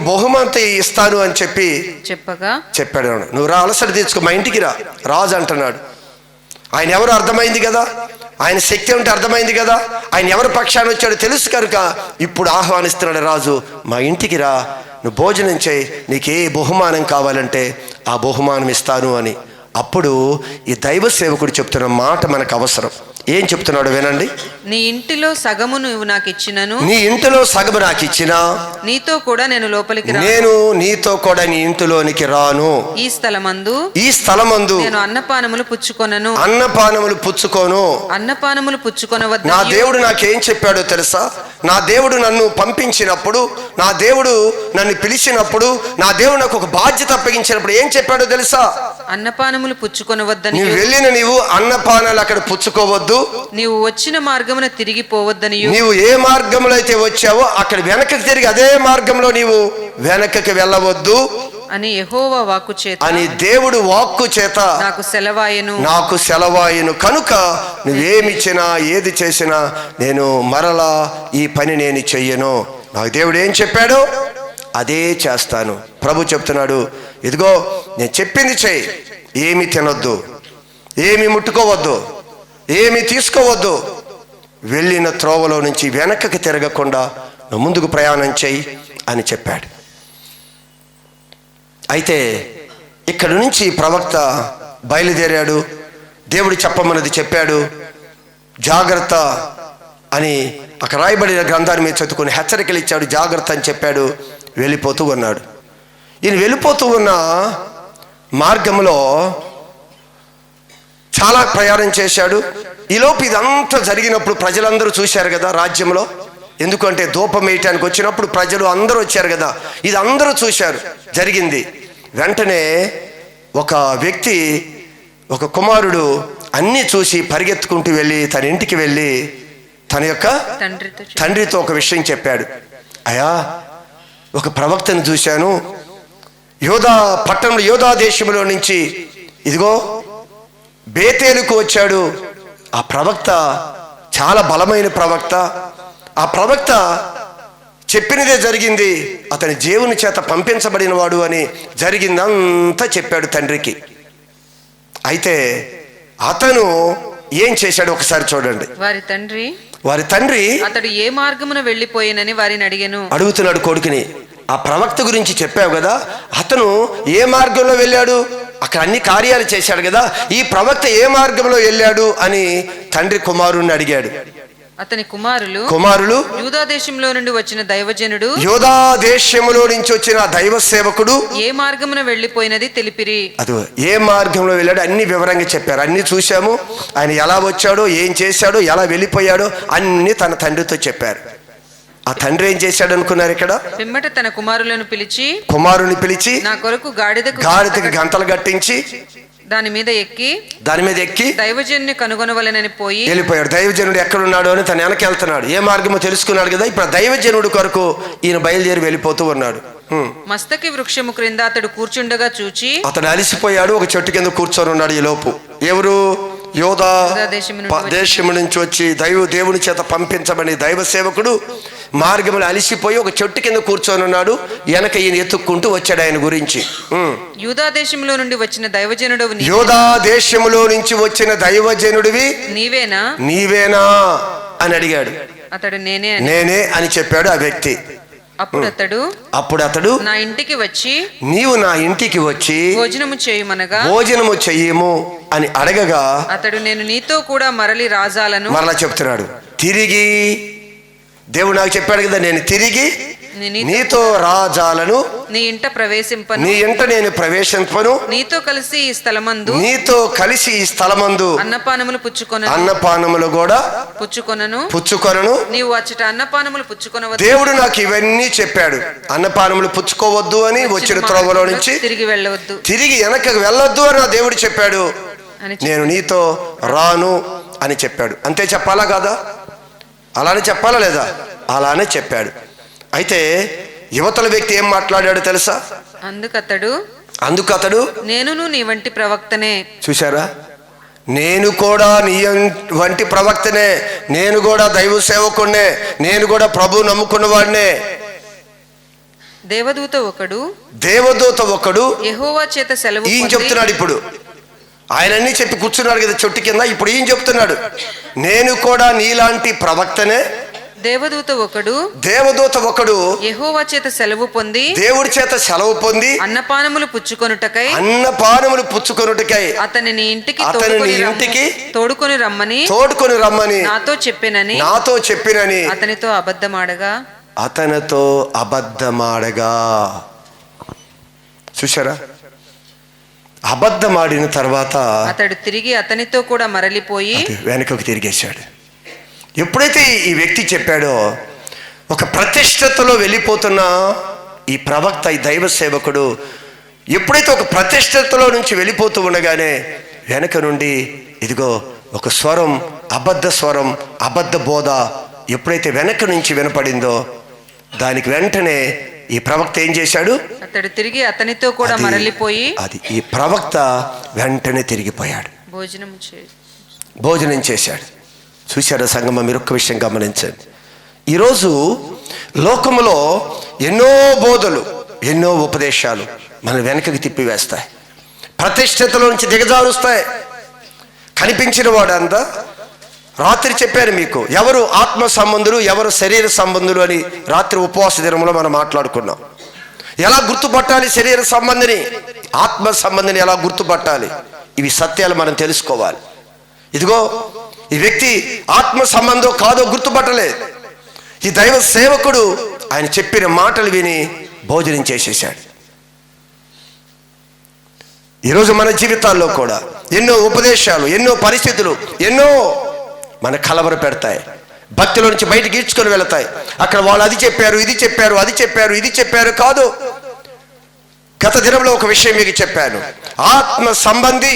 బహుమతి ఇస్తాను అని చెప్పాడు. నువ్వు రా, అలసట తీర్చుకో, మా ఇంటికి రా. రాజు అంటున్నాడు. ఆయన ఎవరు అర్థమైంది కదా, ఆయన శక్తి ఉంటే అర్థమైంది కదా, ఆయన ఎవరి పక్షాన్ని వచ్చాడో తెలుసు కనుక ఇప్పుడు ఆహ్వానిస్తున్నాడు రాజు, మా ఇంటికి రా, నువ్వు భోజనం చేయి, నీకు ఏ బహుమానం కావాలంటే ఆ బహుమానం ఇస్తాను అని. అప్పుడు ఈ దైవ సేవకుడు చెప్తున్న మాట మనకు అవసరం. ఏం చెప్తున్నాడు వినండి. నీ ఇంటిలో సగము నువ్వు నాకు ఇచ్చినను, నీ ఇంటిలో సగము నాకు ఇచ్చినా నీతో కూడా నేను లోపలికి రాను. నేను నీతో కూడా నీ ఇంటిలోనికి రాను. ఈ స్థలమందు నేను అన్నపానములు పుచ్చుకొనను. అన్నపానములు పుచ్చుకోను. అన్నపానములు పుచ్చుకొనవద్దు. నా దేవుడు నాకేం చెప్పాడో తెలుసా? నా దేవుడు నన్ను పంపించినప్పుడు, నా దేవుడు నన్ను పిలిచినప్పుడు, నా దేవుడు నాకు ఒక బాధ్యత అప్పగించినప్పుడు ఏం చెప్పాడో తెలుసా? అన్నపానములు పుచ్చుకొనవద్దని. నీవు వెళ్ళిన నీవు అన్నపానాలు అక్కడ పుచ్చుకోవద్దు. నీవు వచ్చిన మార్గమున తిరిగిపోవద్దని. నీవు ఏ మార్గంలో అయితే వచ్చావో అక్కడ వెనకకి తిరిగి అదే మార్గంలో నీవు వెనకకి వెళ్ళవద్దు అని యెహోవా వాక్కు చేత, అని దేవుడు వాక్కు చేత నాకు సెలవాయను. కనుక నువ్వేమిచ్చినా ఏది చేసినా నేను మరలా ఈ పని నేను చెయ్యను. నాకు దేవుడు ఏం చెప్పాడో అదే చేస్తాను. ప్రభు చెప్తున్నాడు, ఇదిగో నేను చెప్పింది చెయ్యి. ఏమి తినొద్దు, ఏమి ముట్టుకోవద్దు, ఏమి తీసుకోవద్దు. వెళ్ళిన త్రోవలో నుంచి వెనక్కి తిరగకుండా నువ్వు ముందుకు ప్రయాణం చెయ్యి అని చెప్పాడు. అయితే ఇక్కడ నుంచి ప్రవక్త బయలుదేరాడు. దేవుడు చెప్పమన్నది చెప్పాడు. జాగ్రత్త అని అక్కడ రాయబడిన గ్రంథాన్ని మీద చదువుకొని హెచ్చరికలు ఇచ్చాడు. జాగ్రత్త అని చెప్పాడు. వెళ్ళిపోతూ ఉన్నాడు. ఈయన వెళ్ళిపోతూ ఉన్న మార్గంలో చాలా ప్రయాణం చేశాడు. ఈలోపు ఇదంతా జరిగినప్పుడు ప్రజలందరూ చూశారు కదా రాజ్యంలో. ఎందుకంటే ధూపం వేయటానికి వచ్చినప్పుడు ప్రజలు అందరూ వచ్చారు కదా, ఇది అందరూ చూశారు జరిగింది. వెంటనే ఒక వ్యక్తి, ఒక కుమారుడు అన్నీ చూసి పరిగెత్తుకుంటూ వెళ్ళి తన ఇంటికి వెళ్ళి తన యొక్క తండ్రితో ఒక విషయం చెప్పాడు. అయ్యా, ఒక ప్రవక్తను చూశాను, యోధా పట్టణంలో, యోధా దేశంలో నుంచి ఇదిగో బేతేలుకు వచ్చాడు. ఆ ప్రవక్త చాలా బలమైన ప్రవక్త. ఆ ప్రవక్త చెప్పినదే జరిగింది. అతని దేవుని చేత పంపించబడిన వాడు అని జరిగిందంతా చెప్పాడు తండ్రికి. అయితే అతను ఏం చేశాడు ఒకసారి చూడండి. వారి తండ్రి అతడు ఏ మార్గమున వెళ్ళిపోయినని వారిని అడుగుతున్నాడు కొడుకుని. ఆ ప్రవక్త గురించి చెప్పావు కదా, అతను ఏ మార్గంలో వెళ్ళాడు, అక్కడ అన్ని కార్యాలు చేశాడు కదా, ఈ ప్రవక్త ఏ మార్గంలో వెళ్ళాడు అని తండ్రి కుమారుణ్ణి అడిగాడు. అతని కుమారులు యూదా దేశంలో నుండి వచ్చిన దైవజనుడు, యూదా దేశంలో నుంచి వచ్చిన దైవ సేవకుడు ఏ మార్గమున వెళ్ళిపోయినది తెలిపిరి. అదో ఏ మార్గంలో వెళ్ళాడు అన్ని వివరంగా చెప్పారు. అన్ని చూశాము. ఆయన ఎలా వచ్చాడో, ఏం చేశాడో, ఎలా వెళ్ళిపోయాడో అన్ని తన తండ్రితో చెప్పారు. ఆ తండ్రి ఏం చేశాడు అనుకున్నారు? ఇక్కడ పిమ్మట తన కుమారుని పిలిచి నా కొరకు గాడిదకి గంటలు కట్టించి దాని మీద ఎక్కి దైవజనుని కనుగొనవలెనని వెళ్ళిపోయాడు. దైవజనుడు ఎక్కడున్నాడు అని తన వెనక్కి వెళ్తున్నాడు. ఏ మార్గమో తెలుసుకున్నాడు కదా. ఇప్పుడు దైవజనుడు కొరకు ఈయన బయలుదేరి వెళ్ళిపోతూ ఉన్నాడు. మస్తకి వృక్షము క్రింద అతడు కూర్చుండగా చూచి అతడు అలసిపోయాడు. ఒక చెట్టు కింద కూర్చొని ఉన్నాడు. ఈ లోపు ఎవరు? యోధా దేశము నుంచి వచ్చి దేవుని చేత పంపించబడి దైవ సేవకుడు మార్గంలో అలిసిపోయి ఒక చెట్టు కింద కూర్చొని ఉన్నాడు. వెనక ఈయన ఎత్తుక్కుంటూ వచ్చాడు ఆయన గురించి. యూదా దేశంలో నుండి వచ్చిన దైవజనుడు, యూదా దేశంలో నుంచి వచ్చిన దైవజనుడివి నీవేనా అని అడిగాడు. అతడు నేనే అని చెప్పాడు ఆ వ్యక్తి. అప్పుడు అతడు నా ఇంటికి వచ్చి నీవు నా ఇంటికి వచ్చి భోజనము చెయ్యము అని అడగగా అతడు నేను నీతో కూడా మరలా చెప్తున్నాడు. తిరిగి దేవుడు నాకు చెప్పాడు కదా, నేను తిరిగి నీతో రాజాలను నీ ఇంట నేను ప్రవేశింపను, నీతో కలిసి ఈ స్థలమందు అన్నపానములు కూడా పుచ్చుకొనను. నీవు అచ్చట అన్నపానములు పుచ్చుకొనవద్దు. దేవుడు నాకు ఇవన్నీ చెప్పాడు. అన్నపానములు పుచ్చుకోవద్దు అని, వచ్చిన త్రోవలో నుంచి తిరిగి వెనక్కి వెళ్ళొద్దు అని నా దేవుడు చెప్పాడు. నేను నీతో రాను అని చెప్పాడు. అంతే చెప్పాలా కాదా? అలానే చెప్పాలా లేదా? అలానే చెప్పాడు. అయితే యువతల వ్యక్తి ఏం మాట్లాడాడు తెలుసా? అందుకతడు నేనును నీ వంటి ప్రవక్తనే. చూశారా? నేను కూడా నీ వంటి ప్రవక్తనే, నేను కూడా దైవ సేవకుడినే, నేను కూడా ప్రభు నమ్ముకున్న వాడినే. దేవదూత ఒకడు యెహోవా చేత సెలవు ఈయన చెప్తున్నాడు. ఇప్పుడు ఆయన అన్ని చెప్పి కూర్చున్నాడు కదా చెట్టు కింద. ఇప్పుడు ఈయన చెప్తున్నాడు, నేను కూడా నీలాంటి ప్రవక్తనే, దేవదూత ఒకడు యెహోవా చేత సెలవు పొంది దేవుడి చేత సెలవు పొంది అన్నపానములు పుచ్చుకొనుటకై అతనిని ఇంటికి తోడుకొని రమ్మని నాతో చెప్పినని అతనితో అబద్ధమాడగా చూశారా? అబద్ధమాడిన తర్వాత అతడు తిరిగి అతనితో కూడా మరలిపోయి వెనకకు తిరిగేశాడు. ఎప్పుడైతే ఈ వ్యక్తి చెప్పాడో, ఒక ప్రతిష్టతలో వెళ్ళిపోతున్న ఈ ప్రవక్త, ఈ దైవ సేవకుడు ఎప్పుడైతే ఒక ప్రతిష్టతలో నుంచి వెళ్ళిపోతూ ఉండగానే వెనక నుండి ఇదిగో ఒక స్వరం, అబద్ధ బోధ ఎప్పుడైతే వెనక నుంచి వినపడిందో, దానికి వెంటనే ఈ ప్రవక్త ఏం చేశాడు? అతడు తిరిగి అతనితో కూడా మరలిపోయి ఈ ప్రవక్త వెంటనే తిరిగిపోయాడు, భోజనం చేశాడు. చూశారా సంగమా? మీరు ఒక్క విషయం గమనించండి. ఈరోజు లోకములో ఎన్నో బోధలు, ఎన్నో ఉపదేశాలు మన వెనకకి తిప్పివేస్తాయి, ప్రతిష్టతలో నుంచి దిగజారుస్తాయి. కనిపించిన వాడంతా రాత్రి చెప్పాను మీకు, ఎవరు ఆత్మ సంబంధులు, ఎవరు శరీర సంబంధులు అని రాత్రి ఉపవాస దినంలో మనం మాట్లాడుకున్నాం. ఎలా గుర్తుపట్టాలి శరీర సంబంధిని, ఆత్మ సంబంధిని ఎలా గుర్తుపట్టాలి? ఇవి సత్యాలు మనం తెలుసుకోవాలి. ఇదిగో ఈ వ్యక్తి ఆత్మ సంబంధం కాదో గుర్తుపట్టలేదు. ఈ దైవ సేవకుడు ఆయన చెప్పిన మాటలు విని భోజనం చేసేసాడు. ఈరోజు మన జీవితాల్లో కూడా ఎన్నో ఉపదేశాలు, ఎన్నో పరిస్థితులు, ఎన్నో మన కలవర పెడతాయి, భక్తిలో నుంచి బయటికి ఈడ్చుకొని వెళతాయి. అక్కడ వాళ్ళు అది చెప్పారు, ఇది చెప్పారు, అది చెప్పారు, ఇది చెప్పారు కాదు. గత దినంలో ఒక విషయం మీకు చెప్పాను, ఆత్మ సంబంధి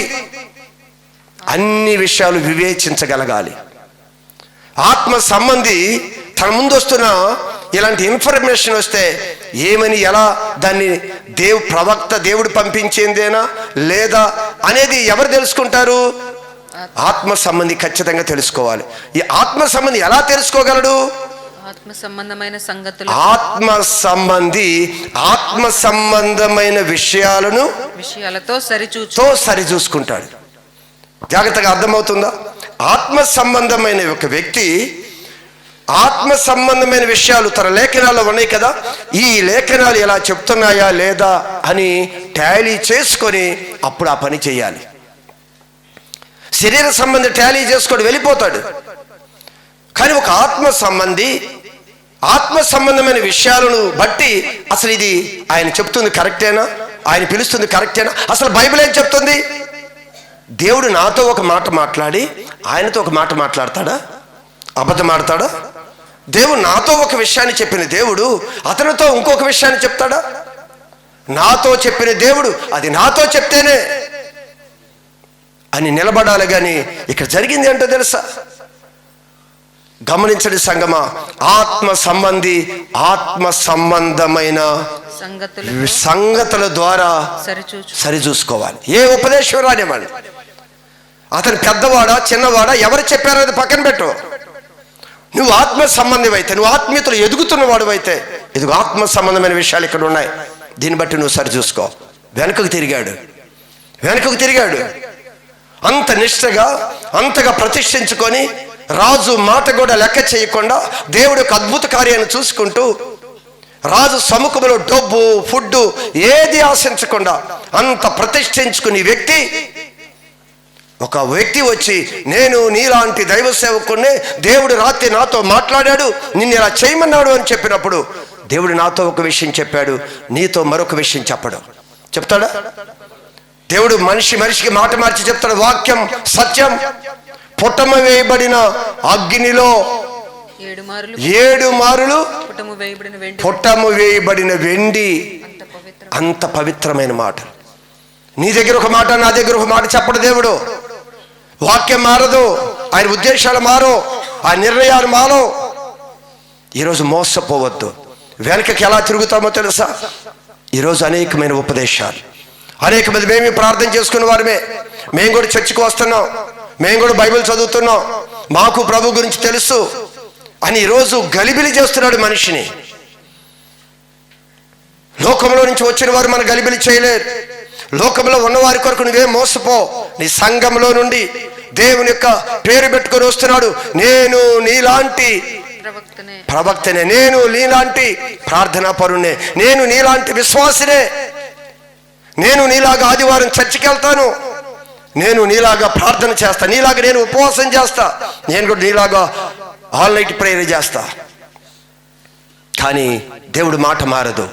అన్ని విషయాలు వివేచించగలగాలి. ఆత్మ సంబంధి తన ముందు వస్తున్న ఇలాంటి ఇన్ఫర్మేషన్ వస్తే ఏమని, ఎలా దాన్ని ప్రవక్త దేవుడు పంపించేందేనా లేదా అనేది ఎవరు తెలుసుకుంటారు? ఆత్మ సంబంధి ఖచ్చితంగా తెలుసుకోవాలి. ఈ ఆత్మ సంబంధి ఎలా తెలుసుకోగలడు? ఆత్మ సంబంధమైన విషయాలతో సరిచూసుకుంటాడు. జాగ్రత్తగా అర్థమవుతుందా? ఆత్మ సంబంధమైన ఒక వ్యక్తి ఆత్మ సంబంధమైన విషయాలు తన లేఖనాల్లో ఉన్నాయి కదా, ఈ లేఖనాలు ఎలా చెప్తున్నాయా లేదా అని టాలీ చేసుకొని అప్పుడు ఆ పని చేయాలి. శరీర సంబంధి టాలీ చేసుకొని వెళ్ళిపోతాడు. కానీ ఒక ఆత్మ సంబంధమైన విషయాలను బట్టి అసలు ఇది ఆయన చెప్తుంది కరెక్టేనా, ఆయన పిలుస్తుంది కరెక్టేనా, అసలు బైబిల్ ఏం చెప్తుంది? దేవుడు నాతో ఒక మాట మాట్లాడి ఆయనతో ఒక మాట మాట్లాడతాడా? అబద్ధం ఆడతాడా? దేవుడు నాతో ఒక విషయాన్ని చెప్పిన దేవుడు అతనితో ఇంకొక విషయాన్ని చెప్తాడా? నాతో చెప్పిన దేవుడు అది నాతో చెప్తేనే అని నిలబడాలి. కానీ ఇక్కడ జరిగింది ఏంటో తెలుసా? గమనించండి సంగమా, ఆత్మ సంబంధమైన సంగతుల ద్వారా సరిచూసుకోవాలి. ఏ ఉపదేశం రానివ్వండి, అతను పెద్దవాడా చిన్నవాడా ఎవరు చెప్పారో అది పక్కన పెట్టు. నువ్వు ఆత్మ సంబంధం అయితే, నువ్వు ఆత్మీయతలు ఎదుగుతున్నవాడు అయితే, ఇదిగో ఆత్మ సంబంధమైన విషయాలు ఇక్కడ ఉన్నాయి, దీన్ని బట్టి నువ్వు సరిచూసుకో. వెనకకు తిరిగాడు. అంత నిష్ఠగా, అంతగా ప్రతిష్ఠించుకొని, రాజు మాట కూడా లెక్క చేయకుండా దేవుడి యొక్క అద్భుత కార్యాన్ని చూసుకుంటూ, రాజు సముఖంలో డబ్బు, ఫుడ్ ఏది ఆశించకుండా అంత ప్రతిష్ఠించుకుని ఒక వ్యక్తి వచ్చి, నేను నీలాంటి దైవ సేవకుడిని, దేవుడు రాత్రి నాతో మాట్లాడాడు, నిన్ను ఇలా చేయమన్నాడు అని చెప్పినప్పుడు, దేవుడు నాతో ఒక విషయం చెప్పాడు, నీతో మరొక విషయం చెప్తాడా? దేవుడు మనిషికి మాట మార్చి చెప్తాడు. వాక్యం సత్యం. పొట్టమ వేయబడిన అగ్నిలో 7 మారులు పొట్టము వేయబడిన వెండి, అంత పవిత్రమైన మాట. నీ దగ్గర ఒక మాట, నా దగ్గర ఒక మాట చెప్పడు దేవుడు. వాక్యం మారదు, ఆయన ఉద్దేశాలు మారో, ఆ నిర్ణయాలు మారో. ఈరోజు మోసపోవద్దు. వెనకకి ఎలా తిరుగుతామో తెలుసా? ఈరోజు అనేకమైన ఉపదేశాలు, అనేక మంది మేమే ప్రార్థన చేసుకున్న వారమే, మేము కూడా చర్చికి వస్తున్నాం, మేము కూడా బైబిల్ చదువుతున్నాం, మాకు ప్రభు గురించి తెలుసు అని ఈరోజు గలిబిలి చేస్తున్నాడు మనిషిని. లోకంలో నుంచి వచ్చిన వారు మన గలిబిలి చేయలేరు. లోకంలో ఉన్నవారి కొరకు నువ్వే మోసపో. నీ సంఘంలో నుండి దేవుని యొక్క పేరు పెట్టుకొని వస్తున్నాడు, నేను నీలాంటి ప్రవక్తనే, నేను నీలాంటి ప్రార్థనా పరుణ్ణే, నేను నీలాంటి విశ్వాసినే, నేను నీలాగా ఆదివారం చర్చికి వెళ్తాను, నేను నీలాగా ప్రార్థన చేస్తా, నీలాగా నేను ఉపవాసం చేస్తా, నేను కూడా నీలాగా ఆల్ నైట్ ప్రేయర్ చేస్తా. కానీ దేవుడు మాట మారదు,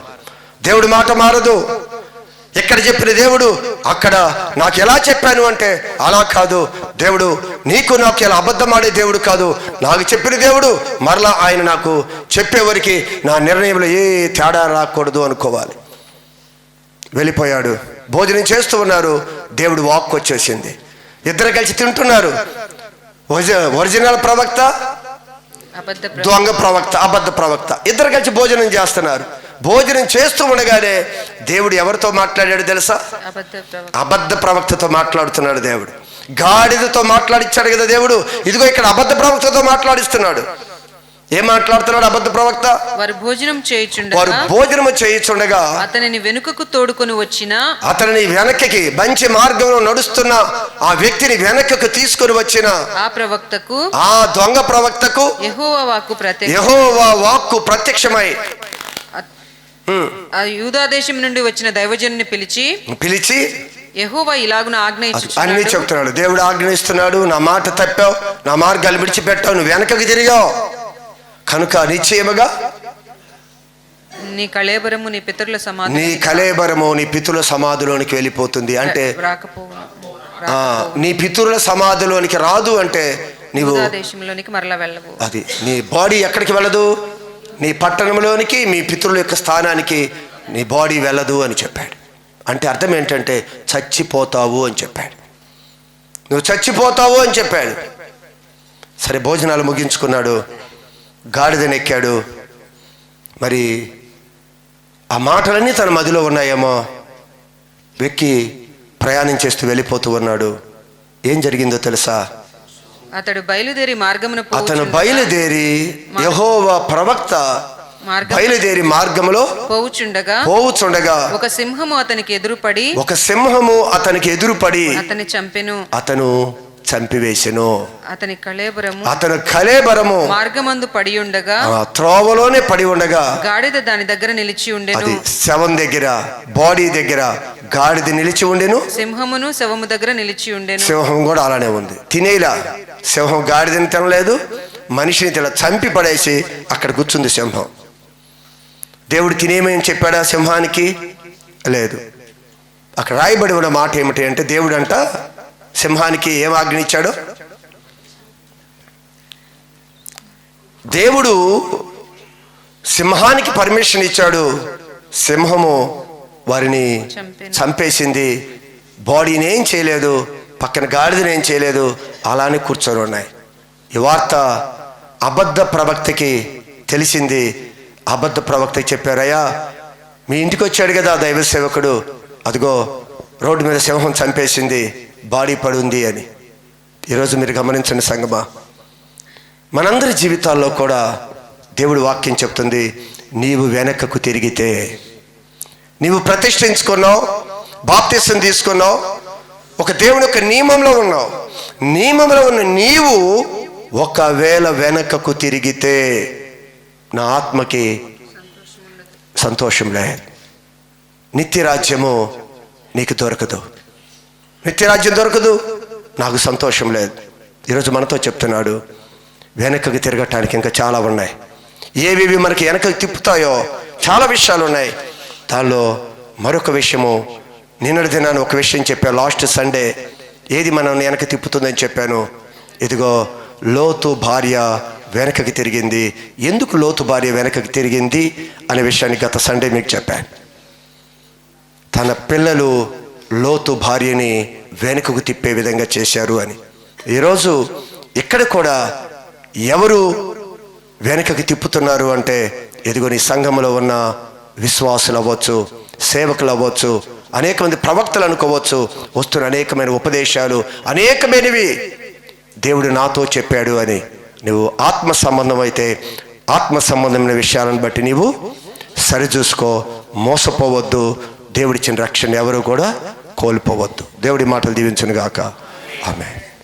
దేవుడు మాట మారదు. ఎక్కడ చెప్పిన దేవుడు అక్కడ నాకు ఎలా చెప్పాను అంటే అలా కాదు. దేవుడు నీకు నాకు ఎలా అబద్ధం ఆడే దేవుడు కాదు. నాకు చెప్పిన దేవుడు మరలా ఆయన నాకు చెప్పేవరికి నా నిర్ణయంలో ఏ తేడా రాకూడదు అనుకోవాలి. వెళ్ళిపోయాడు. భోజనం చేస్తూ ఉన్నారు, దేవుడు వాక్కు వచ్చేసింది. ఇద్దరు కలిసి తింటున్నారు. ఒరిజినల్ ప్రవక్త, దొంగ ప్రవక్త, అబద్ధ ప్రవక్త ఇద్దరు కలిసి భోజనం చేస్తున్నారు. భోజనం చేస్తూ ఉండగానే దేవుడు ఎవరితో మాట్లాడాడు తెలుసా? అబద్ధ ప్రవక్తతో మాట్లాడుతున్నాడు దేవుడు. గాడిదతో మాట్లాడిచ్చాడు కదా దేవుడు, ఇదిగో ఇక్కడ అబద్ధ ప్రవక్తతో మాట్లాడిస్తున్నాడు. ఏం మాట్లాడుతున్నాడు అబద్ధ ప్రవక్త? వారు భోజనము చేయుచుండగా అతనిని వెనుకకు తోడుకొని వచ్చిన, అతనిని వెనక్కి మంచి మార్గంలో నడుస్తున్న ఆ వ్యక్తిని వెనకకు తీసుకొని వచ్చిన ఆ ప్రవక్తకు, ఆ దొంగ ప్రవక్తకు యెహోవా వాక్కు ప్రత్యక్షమై ఆ యూదా దేశం నుండి వచ్చిన దైవజనుని పిలిచి యెహోవా ఇలాగున ఆజ్ఞయించుచున్నాడు, అన్ని చెప్తున్నాడు. దేవుడు ఆజ్ఞయిస్తున్నాడు, నా మాట తప్పావు, నా మార్గాలు విడిచిపెట్టావు, నువ్వు వెనకకి తిరిగావు కనుక నిశ్చయముగా నీ కళేబరము నీ పితరుల సమాధిలోనికి వెళ్ళిపోతుంది. అంటే నీ పితరుల సమాధిలోనికి రాదు అంటే నీవు దేశంలోనికి మరలా వెళ్ళవు. అది నీ బాడీ ఎక్కడికి వెళ్ళదు, నీ పట్టణంలోనికి, మీ పితరుల యొక్క స్థానానికి నీ బాడీ వెళ్ళదు అని చెప్పాడు. అంటే అర్థం ఏంటంటే చచ్చిపోతావు అని చెప్పాడు. నువ్వు చచ్చిపోతావు అని చెప్పాడు. సరే, భోజనాలు ముగించుకున్నాడు, గాడిదనెక్కాడు. మరి ఆ మాటలన్నీ తన మదిలో ఉన్నాయేమో. వెక్కి ప్రయాణం చేస్తూ వెళ్ళిపోతూ ఉన్నాడు. ఏం జరిగిందో తెలుసా? అతను బయలుదేరి యెహోవా ప్రవక్త బయలుదేరి మార్గములో పోవుచుండగా ఒక సింహము అతనికి ఎదురుపడి అతను చంపివేసెను. అతని కళేబరము మార్గమందు పడి ఉండగా, త్రోవలోనే పడి ఉండగా గాడిద దాని దగ్గర నిలిచి ఉండెను. శవం దగ్గర, బాడీ దగ్గర గాడిద నిలిచి ఉండెను. సింహమును శవము దగ్గర నిలిచి ఉండెను. సింహం కూడా అలానే ఉంది. తినేలా సింహం గాడిదని తినలేదు, మనిషిని తిన చంపి పడేసి అక్కడ కూర్చుంది సింహం. దేవుడు తినేమని చెప్పాడా సింహానికి? లేదు. అక్కడ రాయబడి ఉన్న మాట ఏమిటి అంటే, దేవుడు అంట సింహానికి ఏం ఆజ్ఞ ఇచ్చాడు? దేవుడు సింహానికి పర్మిషన్ ఇచ్చాడు. సింహము వారిని చంపేసింది. బాడీని ఏం చేయలేదు, పక్కన గాడిదని ఏం చేయలేదు, అలానే కూర్చొని ఉన్నాయి. ఈ వార్త అబద్ధ ప్రవక్తకి తెలిసింది. అబద్ధ ప్రవక్తకి చెప్పారయ్యా, మీ ఇంటికి వచ్చాడు కదా దైవ సేవకుడు, అదిగో రోడ్డు మీద సింహం చంపేసింది, బాడీ పడి ఉంది అని. ఈరోజు మీరు గమనించండి సంగమా, మనందరి జీవితాల్లో కూడా దేవుడు వాక్యం చెప్తుంది, నీవు వెనకకు తిరిగితే, నీవు ప్రతిష్ఠించుకున్నావు, బాప్తిసం తీసుకున్నావు, ఒక దేవుని యొక్క నియమంలో ఉన్నావు, నియమంలో ఉన్న నీవు ఒకవేళ వెనకకు తిరిగితే నా ఆత్మకి సంతోషం లేదు, నిత్యరాజ్యము నీకు దొరకదు, నిత్యరాజ్యం దొరకదు, నాకు సంతోషం లేదు. ఈరోజు మనతో చెప్తున్నాడు, వెనకకు తిరగటానికి ఇంకా చాలా ఉన్నాయి. ఏవేవి మనకి వెనకకు తిప్పుతాయో చాలా విషయాలు ఉన్నాయి. దానిలో మరొక విషయము, నిన్నటి దినాన్ని ఒక విషయం చెప్పాను, లాస్ట్ సండే ఏది మనం వెనక తిప్పుతుందని చెప్పాను. ఇదిగో లోతు భార్య వెనకకి తిరిగింది. ఎందుకు లోతు భార్య వెనకకి తిరిగింది అనే విషయాన్ని గత సండే మీకు చెప్పాను. తన పిల్లలు లోతు భార్యని వెనుకకు తిప్పే విధంగా చేశారు అని. ఈరోజు ఇక్కడ కూడా ఎవరు వెనుకకి తిప్పుతున్నారు అంటే, ఎదుగు నీ సంఘంలో ఉన్న విశ్వాసులు అవ్వచ్చు, సేవకులు అవ్వచ్చు, అనేక మంది ప్రవక్తలు అనుకోవచ్చు, వస్తున్న అనేకమైన ఉపదేశాలు, అనేకమైనవి దేవుడు నాతో చెప్పాడు అని నువ్వు ఆత్మ సంబంధం అయితే ఆత్మ సంబంధమైన విషయాలను బట్టి నీవు సరిచూసుకో, మోసపోవద్దు. దేవుడిచ్చిన రక్షణ ఎవరు కూడా కోల్పోవద్దు. దేవుడి మాటలు దీవించును గాక. ఆమేన్.